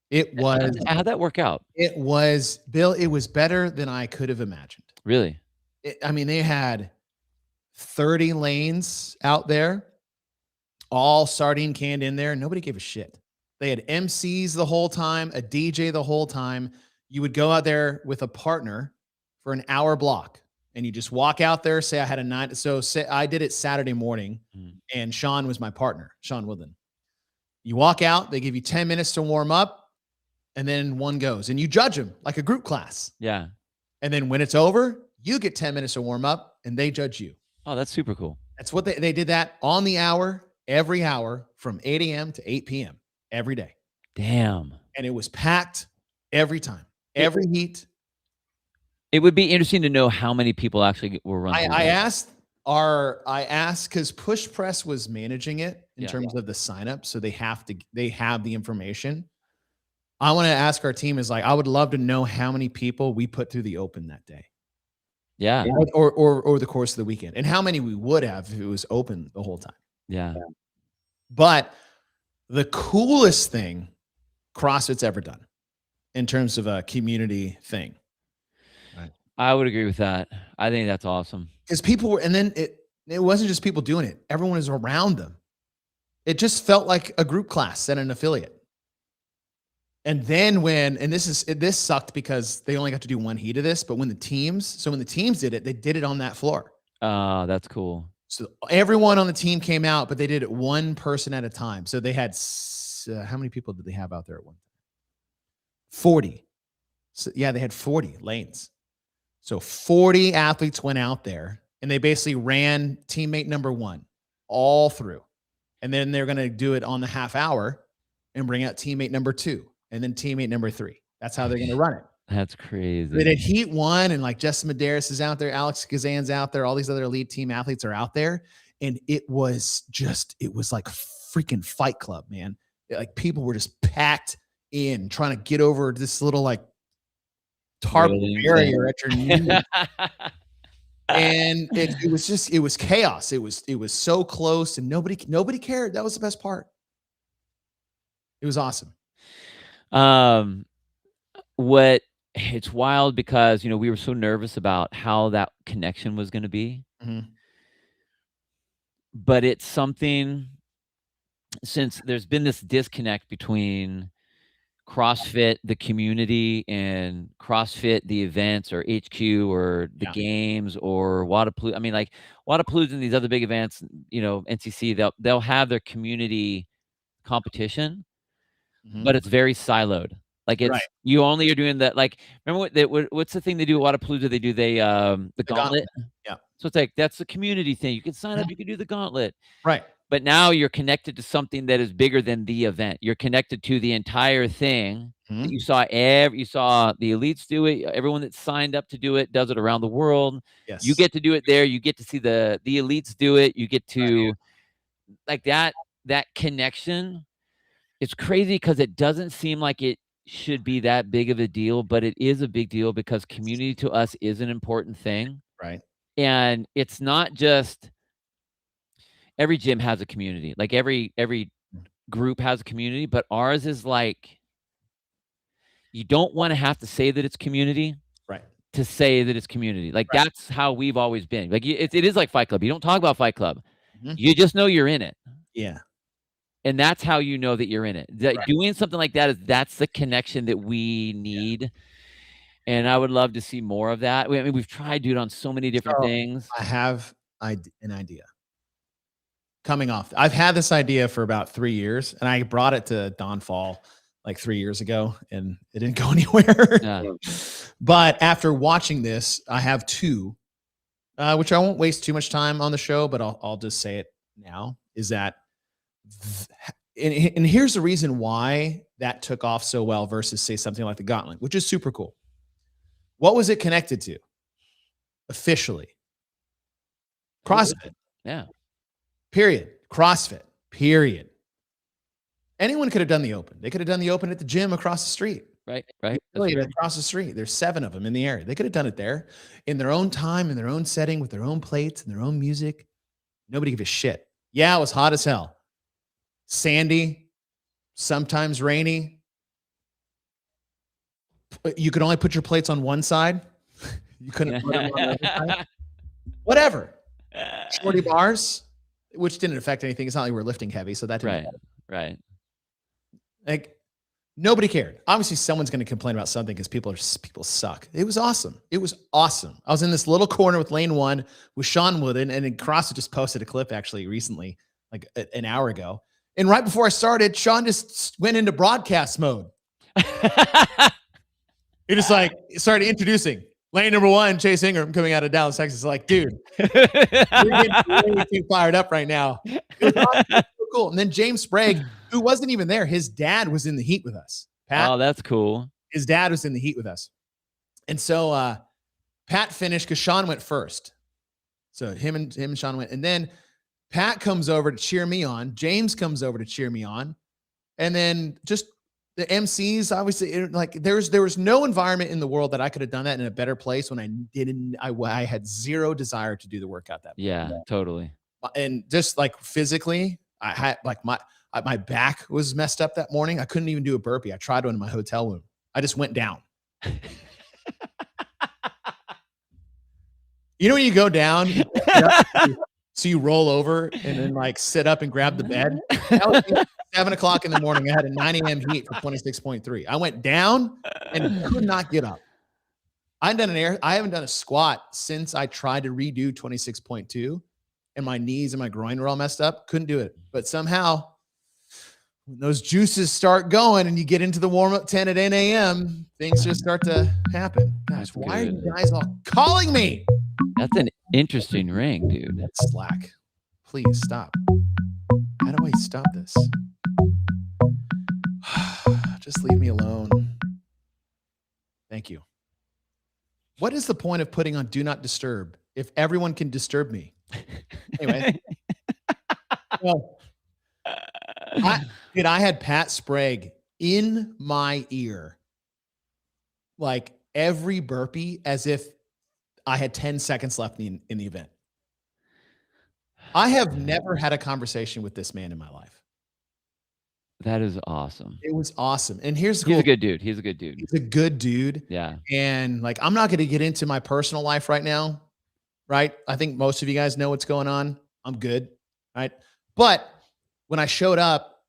A: It was.
C: How'd that work out?
A: It was, Bill, it was better than I could have imagined.
C: Really?
A: They had 30 lanes out there, all sardine canned in there. Nobody gave a shit. They had MCs the whole time, a DJ the whole time. You would go out there with a partner for an hour block, and you just walk out there, say I had a 9. So say I did it Saturday morning, and Sean was my partner, Sean Woodland. You walk out, they give you 10 minutes to warm up, and then one goes, and you judge them like a group class.
C: Yeah.
A: And then when it's over, you get 10 minutes to warm up, and they judge you.
C: Oh, that's super cool.
A: That's what they did that on the hour. every hour from 8 a.m. to 8 p.m. every day.
C: Damn.
A: And it was packed every time, every heat.
C: It would be interesting to know how many people actually were running.
A: I asked because Push Press was managing it in terms of the sign up. So they have the information. I want to ask our team I would love to know how many people we put through the open that day.
C: Yeah.
A: Or the course of the weekend, and how many we would have if it was open the whole time.
C: Yeah.
A: But the coolest thing CrossFit's ever done in terms of a community thing.
B: Right.
C: I would agree with that. I think that's awesome.
A: Because people were, and then it wasn't just people doing it. Everyone was around them. It just felt like a group class at an affiliate. And then this sucked because they only got to do one heat of this, but when the teams did it, they did it on that floor.
C: That's cool.
A: So everyone on the team came out, but they did it one person at a time. So they had, how many people did they have out there at one time? 40. So yeah, they had 40 lanes. So 40 athletes went out there and they basically ran teammate number 1 all through. And then they're going to do it on the half hour and bring out teammate number 2 and then teammate number 3. That's how they're going to run it.
C: That's crazy.
A: They did heat 1 and Justin Medeiros is out there. Alex Kazan's out there. All these other elite team athletes are out there. And it was like freaking Fight Club, man. People were just packed in trying to get over this little tarp barrier at your knee. And it was chaos. It was so close and nobody cared. That was the best part. It was awesome.
C: It's wild because, we were so nervous about how that connection was going to be.
A: Mm-hmm.
C: But it's something, since there's been this disconnect between CrossFit, the community, and CrossFit, the events, or HQ, or the games, or Wodapalooza. I mean, Wodapalooza and these other big events, NCC, they'll have their community competition, but it's very siloed. You only are doing that. Remember what's the thing they do at Wodapalooza? They do the gauntlet.
A: Yeah.
C: So it's that's the community thing. You can sign up. You can do the gauntlet.
A: Right.
C: But now you're connected to something that is bigger than the event. You're connected to the entire thing. That you saw the elites do it. Everyone that signed up to do it does it around the world.
A: Yes.
C: You get to do it there. You get to see the elites do it. You get to that connection. It's crazy because it doesn't seem like it should be that big of a deal, but it is a big deal because community to us is an important thing.
A: Right.
C: And it's not just every gym has a community. Every group has a community, but ours is you don't want to have to say that it's community.
A: Right.
C: To say that it's community. That's how we've always been. It is like Fight Club. You don't talk about Fight Club. Mm-hmm. You just know you're in it.
A: Yeah.
C: And that's how you know that you're in it. Doing something like that's the connection that we need. Yeah. And I would love to see more of that. We've tried to do it on so many different things.
A: I have an idea. Coming off, I've had this idea for about 3 years, and I brought it to Don Fall 3 years ago, and it didn't go anywhere. Yeah. But after watching this, I have 2, which I won't waste too much time on the show, but I'll just say it now, is that, and here's the reason why that took off so well versus, say, something like the Gauntlet, which is super cool. What was it connected to? Officially. CrossFit.
C: Yeah.
A: Period. CrossFit. Period. Anyone could have done the open. They could have done the open at the gym across the street.
C: Right.
A: Really, across the street. There's 7 of them in the area. They could have done it there in their own time, in their own setting, with their own plates and their own music. Nobody gave a shit. Yeah, it was hot as hell. Sandy, sometimes rainy. You could only put your plates on one side. You couldn't put them on the other side. Whatever. Shorty bars, which didn't affect anything. It's not like we're lifting heavy, so that didn't matter.
C: Right.
A: Nobody cared. Obviously, someone's going to complain about something because people suck. It was awesome. It was awesome. I was in this little corner with lane 1 with Sean Wooden, and then CrossFit just posted a clip actually recently, an hour ago. And right before I started, Sean just went into broadcast mode. He just started introducing. Lane number 1, Chase Ingram coming out of Dallas, Texas. Like, dude, you're getting way too fired up right now. It was awesome. It was so cool. And then James Sprague, who wasn't even there, his dad was in the heat with us. Pat,
C: Oh, that's cool.
A: his dad was in the heat with us. And so Pat finished because Sean went first. So him and Sean went. And then Pat comes over to cheer me on. James comes over to cheer me on. And then just the MCs, obviously, there was no environment in the world that I could have done that in a better place when I had zero desire to do the workout that
C: Yeah, totally.
A: and just like physically, I had like my back was messed up that morning. I couldn't even do a burpee. I tried one in my hotel room. I just went down. You know when you go down, so you roll over and then like sit up and grab the bed. That was 7 o'clock in the morning. I had a 9 a.m. heat for 26.3. I went down and could not get up. I haven't done a squat since I tried to redo 26.2, and my knees and my groin were all messed up. Couldn't do it. But somehow, when those juices start going and you get into the warm-up 10 at 10 a.m., things just start to happen. Gosh, why are you guys all calling me?
C: That's an interesting ring, dude.
A: That's slack. Please stop. How do I stop this? Just leave me alone. Thank you. What is the point of putting on Do Not Disturb if everyone can disturb me? Anyway. Well, I had Pat Sprague in my ear, like every burpee, as if I had 10 seconds left in the event. I have never had a conversation with this man in my life.
C: That is awesome.
A: It was awesome. And he's
C: a good dude. He's a good dude.
A: He's a good dude.
C: Yeah.
A: And like, I'm not going to get into my personal life right now. Right. I think most of you guys know what's going on. I'm good. Right. But when I showed up,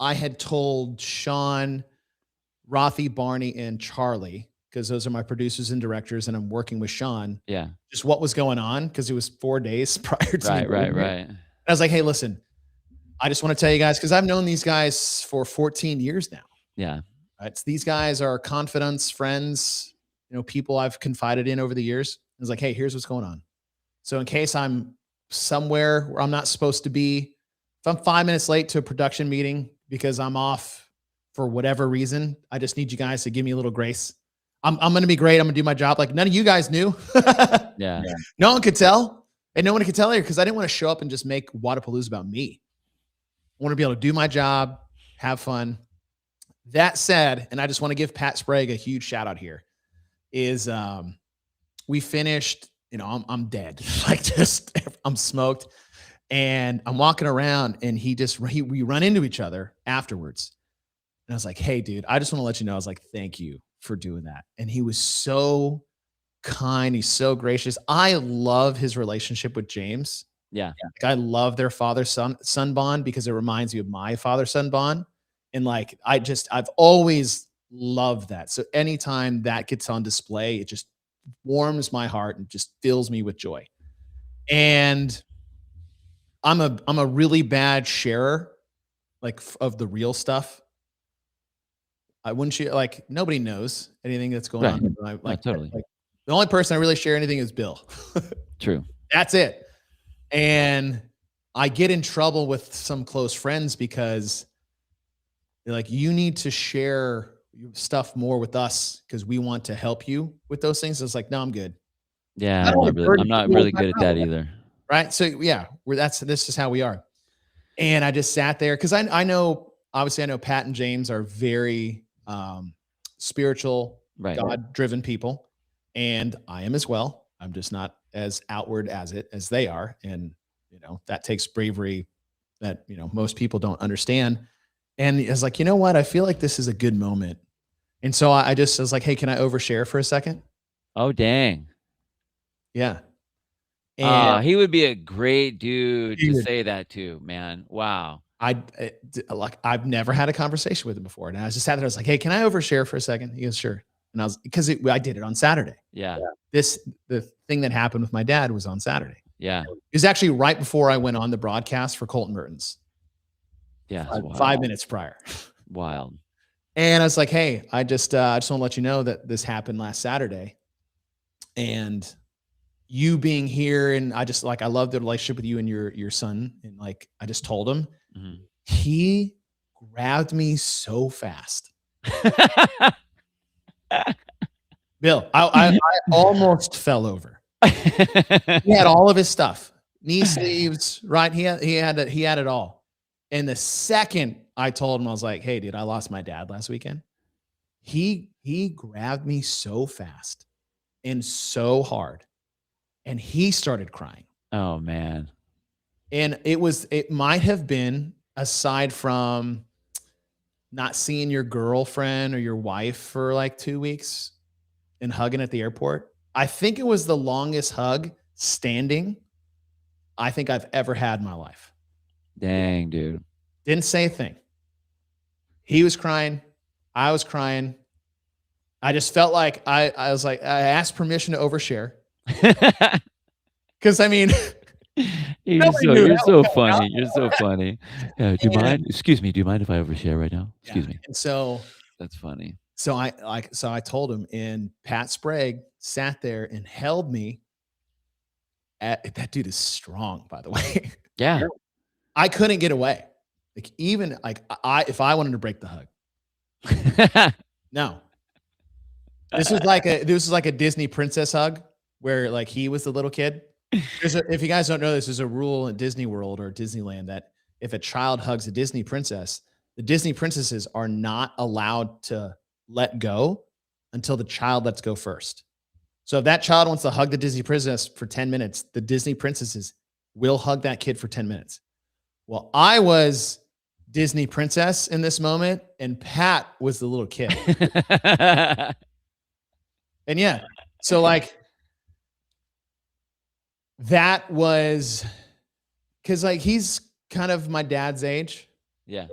A: I had told Sean, Rothy, Barney, and Charlie, because those are my producers and directors, and I'm working with Sean.
C: Yeah.
A: Just what was going on, because it was 4 days prior to
C: Right.
A: I was like, hey, listen, I just want to tell you guys, because I've known these guys for 14 years now.
C: Yeah.
A: Right? So these guys are confidants, friends, people I've confided in over the years. I was like, hey, here's what's going on. So in case I'm somewhere where I'm not supposed to be, if I'm 5 minutes late to a production meeting because I'm off for whatever reason, I just need you guys to give me a little grace. I'm going to be great. I'm going to do my job. Like none of you guys knew.
C: Yeah.
A: No one could tell. And no one could tell here because I didn't want to show up and just make Wodapalooza about me. I want to be able to do my job, have fun. That said, and I just want to give Pat Sprague a huge shout out here, is we finished, I'm dead. Like just, I'm smoked. And I'm walking around and we run into each other afterwards. And I was like, hey, dude, I just want to let you know. I was like, thank you for doing that. And he was so kind. He's so gracious. I love his relationship with James.
C: Yeah.
A: Like I love their father-son bond because it reminds me of my father-son bond. And like, I've always loved that. So anytime that gets on display, it just warms my heart and just fills me with joy. And I'm a really bad sharer, like of the real stuff. I wouldn't share, like nobody knows anything that's going on.
C: Totally.
A: Like the only person I really share anything is Bill.
C: True.
A: That's it. And I get in trouble with some close friends because they're like, you need to share stuff more with us because we want to help you with those things. It's like, no, I'm good.
C: Yeah. I'm not really good at that either.
A: Right. So yeah, this is how we are. And I just sat there because I know Pat and James are very spiritual, God-driven people. And I am as well. I'm just not as outward as they are. And, that takes bravery that, most people don't understand. And it's like, you know what? I feel like this is a good moment. And so I was like, hey, can I overshare for a second?
C: Oh, dang.
A: Yeah. And
C: he would be a great dude to say that to, man. Wow.
A: I've never had a conversation with him before. And I was just sat there. I was like, hey, can I overshare for a second? He goes, sure. And I did it on Saturday.
C: Yeah.
A: The thing that happened with my dad was on Saturday.
C: Yeah.
A: It was actually right before I went on the broadcast for Colton Mertens.
C: Yeah.
A: 5 minutes prior.
C: Wild.
A: And I was like, hey, I just want to let you know that this happened last Saturday. and you being here, and I just like, I love the relationship with you and your son. And like, I just told him, he grabbed me so fast. Bill, I almost fell over. He had all of his stuff, knee sleeves, right? He had it all. And the second I told him, I was like, hey, dude, I lost my dad last weekend. He grabbed me so fast and so hard, and he started crying.
C: Oh man.
A: And it might have been, aside from not seeing your girlfriend or your wife for like 2 weeks and hugging at the airport, I think it was the longest hug standing I think I've ever had in my life.
C: Dang, dude.
A: Didn't say a thing. He was crying. I was crying. I just felt like I was like, I asked permission to overshare. Because I mean,
C: you're so funny. You're so funny. Do you mind? Excuse me. Do you mind if I overshare right now? Excuse me.
A: And so
C: that's funny.
A: So I told him, and Pat Sprague sat there and held me. That dude is strong, by the way.
C: Yeah.
A: I couldn't get away. Like, even like if I wanted to break the hug. No. This was like a Disney princess hug where like he was the little kid. If you guys don't know, this is a rule in Disney World or Disneyland that if a child hugs a Disney princess, the Disney princesses are not allowed to let go until the child lets go first. So if that child wants to hug the Disney princess for 10 minutes, the Disney princesses will hug that kid for 10 minutes. Well, I was Disney princess in this moment, and Pat was the little kid. And yeah, so like that was because like he's kind of my dad's age.
C: Yeah.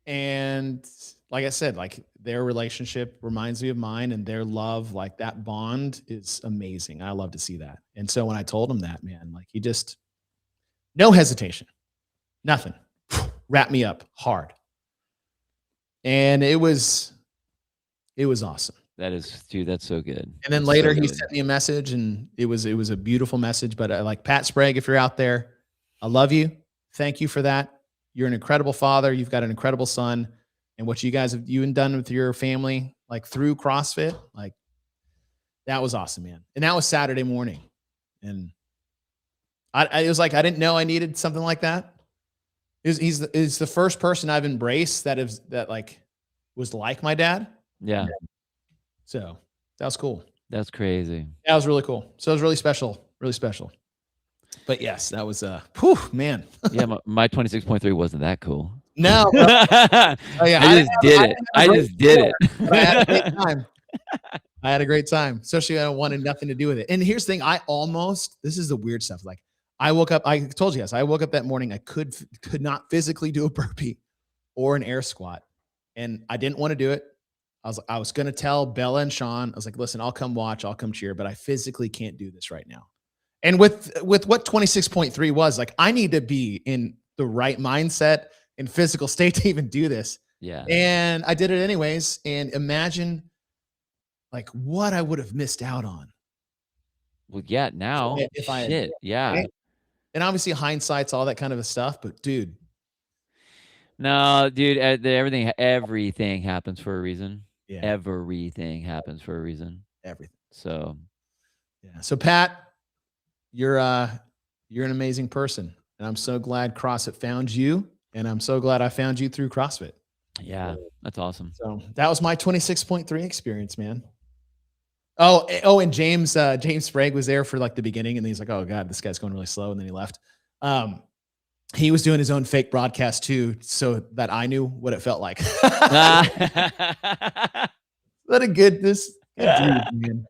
A: And like I said, like their relationship reminds me of mine, and their love, like that bond is amazing. I love to see that. And so when I told him that, man, like he just, no hesitation, nothing, wrapped me up hard. And it was awesome.
C: That is, dude, that's so good.
A: And then later he sent me a message, and it was a beautiful message. But like, Pat Sprague, if you're out there, I love you. Thank you for that. You're an incredible father. You've got an incredible son. And what you guys have done with your family, like through CrossFit, like that was awesome, man. And that was Saturday morning. And it was like, I didn't know I needed something like that. He's the first person I've embraced that was like my dad.
C: Yeah.
A: So that was cool.
C: That's crazy.
A: That was really cool. So it was really special, really special. But yes, that was man.
C: Yeah, my 26.3 wasn't that cool.
A: No.
C: Oh, yeah, I just did it. I just did it.
A: I had a great time. I had a great time, especially I wanted nothing to do with it. And here's the thing, this is the weird stuff. Like I woke up, I told you guys, I woke up that morning, I could not physically do a burpee or an air squat. And I didn't want to do it. I was going to tell Bella and Sean, I was like, listen, I'll come watch, I'll come cheer, but I physically can't do this right now. And with what 26.3 was, like, I need to be in the right mindset and physical state to even do this.
C: Yeah.
A: And I did it anyways. And imagine like what I would have missed out on.
C: Well, yeah, now.
A: If I
C: shit, yeah.
A: Right? And obviously hindsight's all that kind of stuff, but dude.
C: No, dude, everything happens for a reason.
A: Yeah.
C: Everything happens for a reason.
A: Everything.
C: So,
A: yeah. So Pat, you're an amazing person. And I'm so glad CrossFit found you. And I'm so glad I found you through CrossFit.
C: Yeah, that's awesome.
A: So that was my 26.3 experience, man. Oh, and James Sprague was there for like the beginning, and he's like, oh God, this guy's going really slow. And then he left. He was doing his own fake broadcast too, so that I knew what it felt like. What a good dude, man.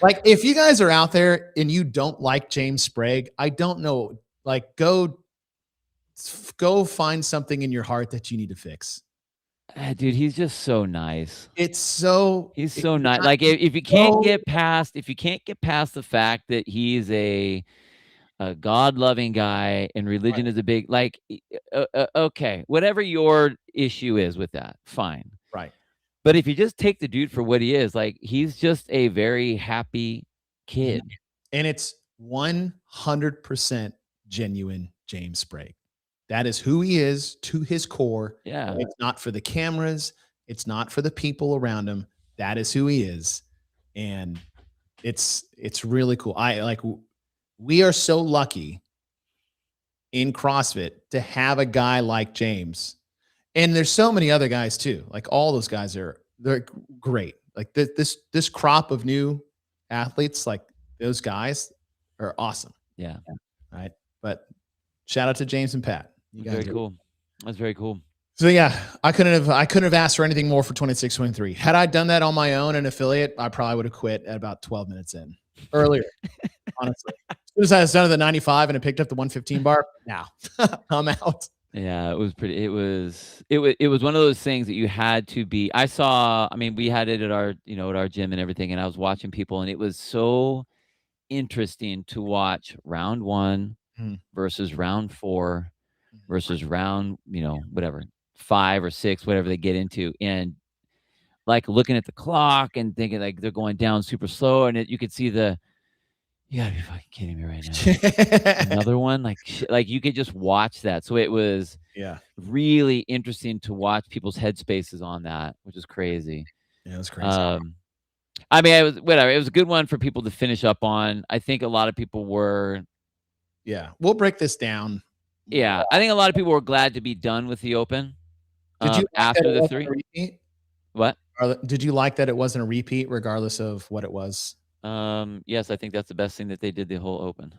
A: Like, if you guys are out there and you don't like James Sprague, I don't know, like go find something in your heart that you need to fix.
C: Dude, he's just so nice.
A: He's so
C: nice. Like if you can't get past the fact that he's a God-loving guy and religion is a big, like, okay, whatever your issue is with that, fine.
A: Right.
C: But if you just take the dude for what he is, like he's just a very happy kid.
A: And it's 100% genuine James Sprague. That is who he is to his core.
C: Yeah.
A: It's not for the cameras. It's not for the people around him. That is who he is. And it's really cool. We are so lucky in CrossFit to have a guy like James. And there's so many other guys too. Like all those guys they're great. Like this crop of new athletes, like those guys are awesome.
C: Yeah.
A: Right. But shout out to James and Pat. You guys
C: Very cool. That's very cool.
A: So yeah, I couldn't have asked for anything more for 26-23. Had I done that on my own, an affiliate, I probably would have quit at about 12 minutes in earlier. Honestly, as soon as I was done at the 95 and I picked up the 115 bar, now I'm out.
C: Yeah, it was pretty. It was one of those things that you had to be. I mean, we had it at our at our gym and everything, and I was watching people, and it was so interesting to watch round 1 versus round 4 versus round whatever 5 or 6, whatever they get into, and like looking at the clock and thinking like they're going down super slow, and you could see you gotta be fucking kidding me right now. Another one, like you could just watch that. So it was really interesting to watch people's headspaces on that, which is crazy.
A: Yeah, it was crazy.
C: I mean, it was a good one for people to finish up on. I think a lot of people were.
A: Yeah, we'll break this down.
C: Yeah, I think a lot of people were glad to be done with the Open.
A: Did you
C: after the 3? What?
A: Did you like that it wasn't a repeat, regardless of what it was?
C: Yes, I think that's the best thing that they did the whole Open.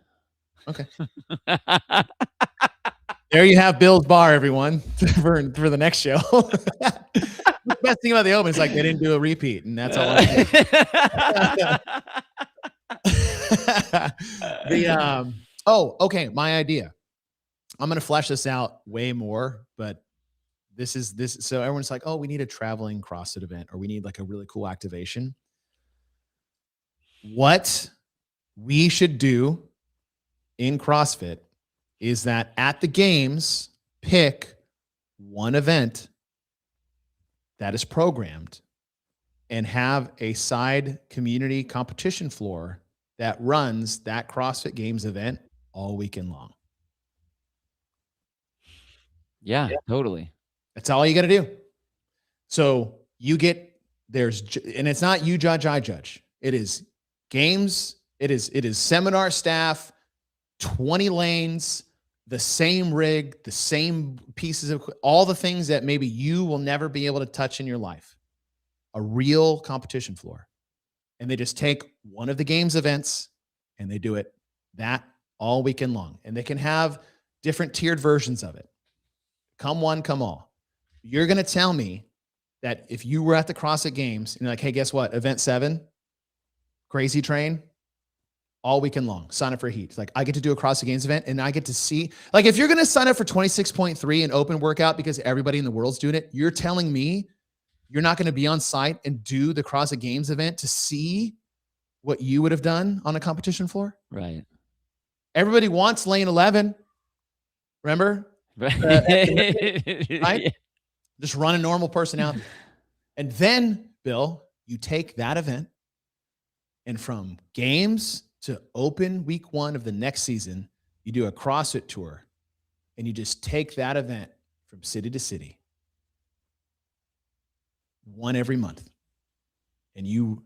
A: Okay. There you have Bill's bar, everyone, for the next show. The best thing about the Open is like they didn't do a repeat, and that's all. Okay, my idea. I'm gonna flesh this out way more, but this is so everyone's like, oh, we need a traveling CrossFit event, or we need like a really cool activation. What we should do in CrossFit is that at the games, pick one event that is programmed and have a side community competition floor that runs that CrossFit Games event all weekend long.
C: Yeah, totally.
A: That's all you got to do. So and it's not you judge, I judge. It is games. It is seminar staff, 20 lanes, the same rig, the same pieces of all the things that maybe you will never be able to touch in your life. A real competition floor. And they just take one of the games events and they do it that all weekend long. And they can have different tiered versions of it. Come one, come all. You're going to tell me that if you were at the CrossFit Games and you're like, hey, guess what? Event 7, Crazy Train, all weekend long. Sign up for Heat. It's like, I get to do a CrossFit Games event and I get to see, like, if you're going to sign up for 26.3 and open workout because everybody in the world's doing it, you're telling me you're not going to be on site and do the CrossFit Games event to see what you would have done on a competition floor?
C: Right.
A: Everybody wants lane 11. Remember? Right? Yeah. Just run a normal person out. And then, Bill, you take that event and from games to open week 1 of the next season, you do a CrossFit tour and you just take that event from city to city. One every month. And you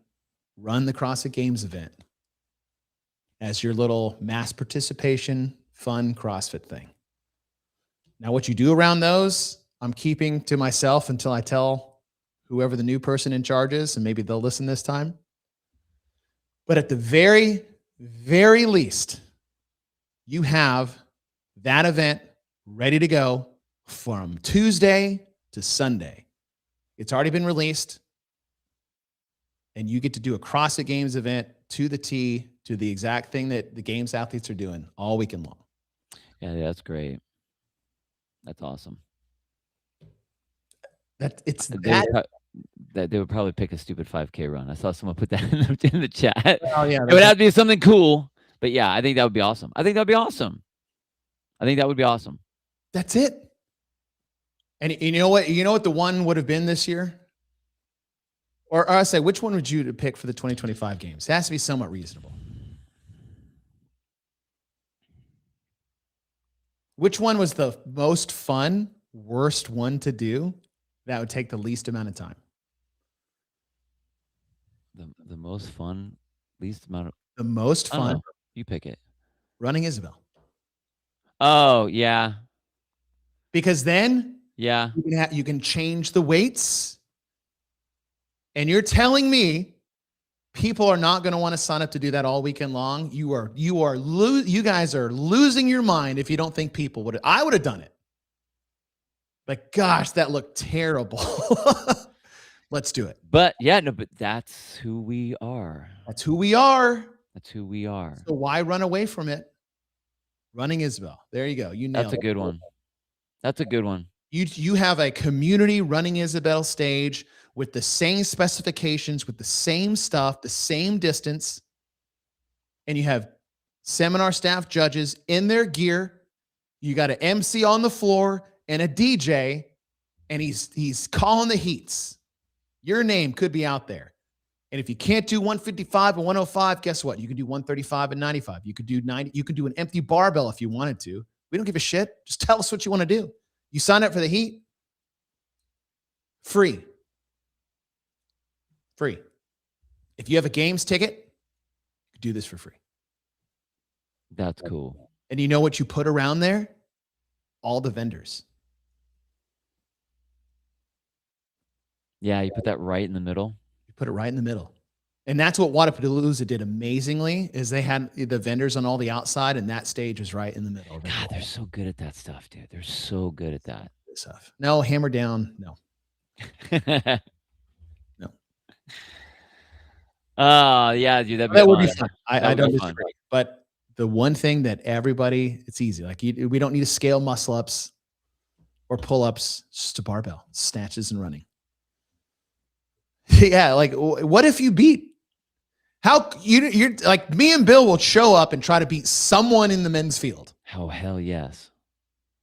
A: run the CrossFit Games event as your little mass participation, fun CrossFit thing. Now, what you do around those, I'm keeping to myself until I tell whoever the new person in charge is, and maybe they'll listen this time. But at the very, very least, you have that event ready to go from Tuesday to Sunday. It's already been released, and you get to do a CrossFit Games event to the T, to the exact thing that the Games athletes are doing all weekend long.
C: Yeah, that's great. That's awesome.
A: That
C: they would probably pick a stupid 5K run. I saw someone put that in the chat.
A: Oh yeah,
C: it would have to be something cool. But yeah, I think that would be awesome. I think that would be awesome.
A: That's it. And you know what? You know what the one would have been this year? Or I say, which one would you pick for the 2025 games? It has to be somewhat reasonable. Which one was the most fun, worst one to do that would take the least amount of time?
C: The most fun, least amount of.
A: The most
C: I don't
A: fun
C: know. You pick it.
A: running Isabel.
C: Oh yeah,
A: Because then
C: yeah.
A: you can change the weights. And you're telling me people are not going to want to sign up to do that all weekend long? You guys are losing your mind if you don't think people would. I would have done it. Like, gosh, that looked terrible. Let's do it.
C: But yeah, no, but that's who we are.
A: That's who we are.
C: That's who we are.
A: So why run away from it? Running Isabel. There you go. You nailed it.
C: That's a good one. That's a good one.
A: You have a community running Isabel stage with the same specifications, with the same stuff, the same distance, and you have seminar staff judges in their gear. You got an MC on the floor and a DJ, and he's calling the heats. Your name could be out there. And if you can't do 155 and 105, guess what? You can do 135 and 95. You could do 90. You could do an empty barbell if you wanted to. We don't give a shit. Just tell us what you want to do. You sign up for the heat, free. Free. If you have a games ticket, you can do this for free.
C: That's cool.
A: And you know what you put around there? All the vendors.
C: Yeah, you put that right in the middle.
A: You put it right in the middle. And that's what Wodapalooza did amazingly, is they had the vendors on all the outside, and that stage was right in the middle.
C: God, they're so good at that stuff, dude. They're so good at that
A: stuff. No, hammer down. No. No.
C: Yeah, dude,
A: that would be fun. I don't disagree. But the one thing that everybody, it's easy. Like we don't need to scale muscle ups or pull ups, just a barbell, snatches and running. Yeah, like what if you beat? How you're like me and Bill will show up and try to beat someone in the men's field.
C: Oh, hell yes.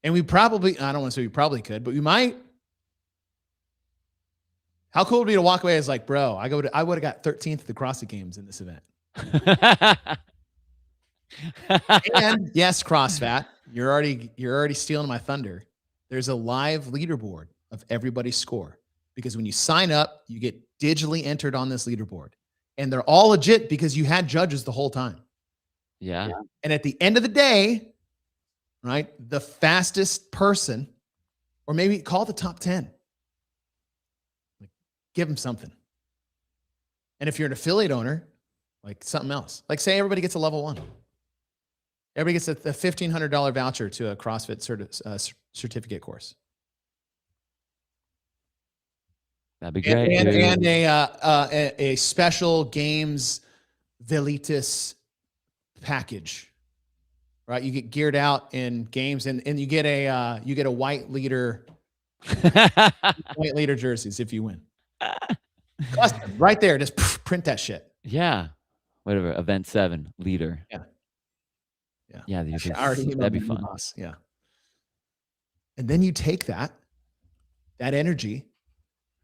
A: And we probably, I don't want to say we probably could, but we might. How cool would it be to walk away as like, bro, I would have got 13th at the CrossFit Games in this event. And yes, CrossFit, you're already stealing my thunder. There's a live leaderboard of everybody's score, because when you sign up, you get digitally entered on this leaderboard, and they're all legit because you had judges the whole time.
C: Yeah.
A: And at the end of the day, right, the fastest person, or maybe call it the top 10, like, give them something. And if you're an affiliate owner, like something else, like say everybody gets a level 1. Everybody gets a $1,500 voucher to a CrossFit certificate course.
C: That'd be great.
A: And a special games Velitis package, right? You get geared out in games, and you get a white leader jerseys if you win. Custom, right there, just print that shit.
C: Yeah, whatever. Event 7 leader. Yeah. That'd be fun.
A: Yeah, and then you take that energy,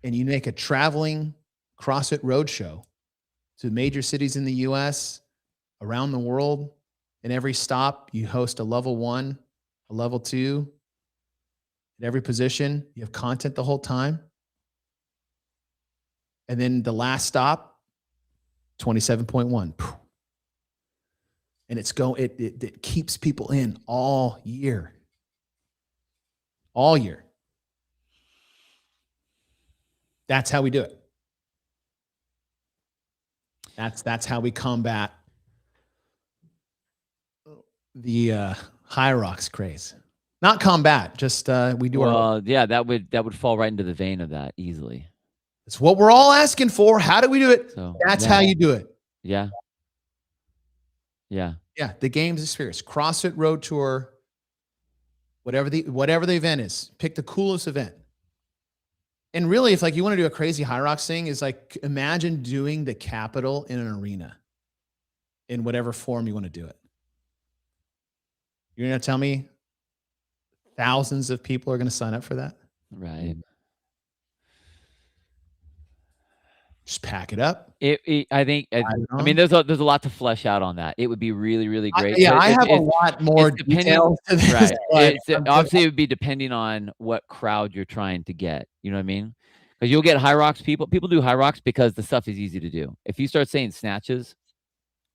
A: and you make a traveling CrossFit roadshow to major cities in the U.S., around the world. In every stop, you host a level 1, a level 2. At every position, you have content the whole time. And then the last stop, 27.1. And it keeps people in all year. All year. That's how we do it. That's how we combat the high rocks craze. Not combat, just we do our.
C: Yeah, that would fall right into the vein of that easily.
A: It's what we're all asking for. How do we do it?
C: So
A: that's how you do it.
C: Yeah.
A: The games experience, CrossFit Road Tour, whatever the event is. Pick the coolest event. And really, if like you want to do a crazy high rocks thing, is like imagine doing the Capitol in an arena, in whatever form you want to do it. You're gonna tell me thousands of people are gonna sign up for that?
C: Right.
A: Just pack it up.
C: I think. I mean, there's a lot to flesh out on that. It would be really, really great.
A: I have a lot more details to this.
C: Right. Obviously, it would be depending on what crowd you're trying to get. You know what I mean? Because you'll get high rocks people. People do high rocks because the stuff is easy to do. If you start saying snatches,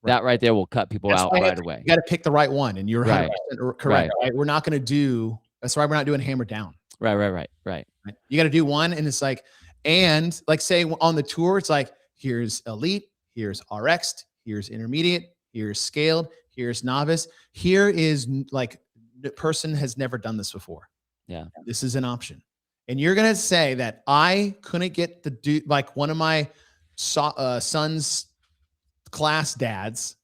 C: that right there will cut people out right away.
A: You got to pick the right one, and you're 100% correct. Right? We're not going to do. That's why we're not doing hammer down.
C: Right.
A: You got to do one, and it's like, and like say on the tour, it's like here's elite, here's RX, here's intermediate, here's scaled, here's novice. Here is like the person has never done this before.
C: Yeah,
A: this is an option. And you're going to say that I couldn't get the dude, like one of my son's class dads,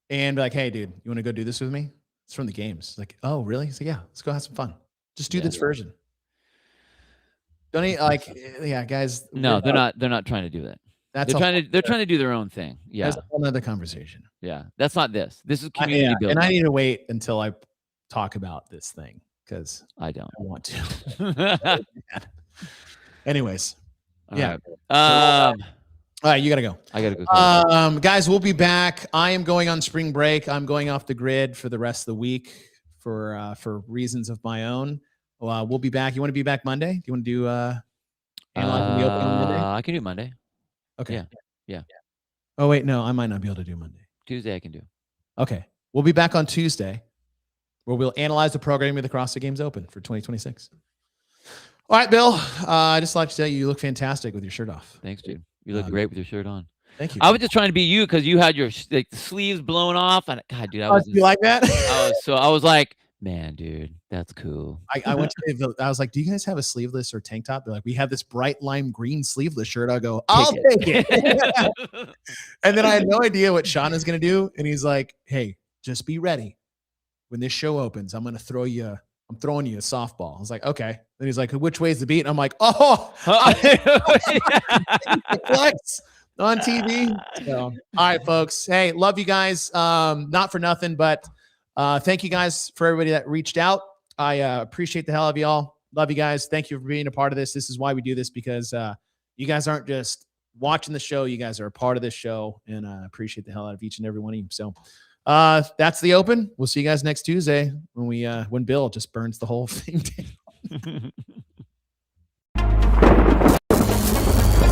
A: and be like, hey, dude, you want to go do this with me? It's from the games. It's like, oh, really? He's like, yeah, let's go have some fun. Just do this version. Don't he like, yeah, guys.
C: No, they're not trying to do that. They're trying to do their own thing. Yeah.
A: That's a whole other conversation.
C: Yeah. That's not this. This is community building.
A: And I need to wait until I talk about this thing because
C: I don't
A: want to. Anyways.
C: All
A: yeah.
C: Right.
A: All right, you gotta go.
C: I gotta go.
A: Guys, we'll be back. I am going on spring break. I'm going off the grid for the rest of the week for reasons of my own. We'll be back. You want to be back Monday? Do you want to do analyzing the opening Monday?
C: I can do Monday.
A: Okay.
C: Yeah.
A: Oh wait, no, I might not be able to do Monday.
C: Tuesday I can do.
A: Okay. We'll be back on Tuesday, where we'll analyze the programming of the CrossFit Games Open for 2026. All right, Bill. I just like to tell you look fantastic with your shirt off.
C: Thanks, dude. You look great with your shirt on.
A: Thank you.
C: I was just trying to be you because you had your like sleeves blown off, and God, dude,
A: you like that?
C: I was like, man, dude, that's cool.
A: I went to I was like, do you guys have a sleeveless or tank top? They're like, we have this bright lime green sleeveless shirt. I go, I'll take it. And then I had no idea what Sean is gonna do, and he's like, hey, just be ready when this show opens. I'm throwing you a softball. I was like, okay. Then he's like, which way's the beat? And I'm like, oh, flex on TV. So, all right, folks. Hey, love you guys. Not for nothing, but thank you guys for everybody that reached out. I appreciate the hell of y'all. Love you guys. Thank you for being a part of this. This is why we do this, because you guys aren't just watching the show. You guys are a part of this show, and I appreciate the hell out of each and every one of you. So that's the open. We'll see you guys next Tuesday when Bill just burns the whole thing down.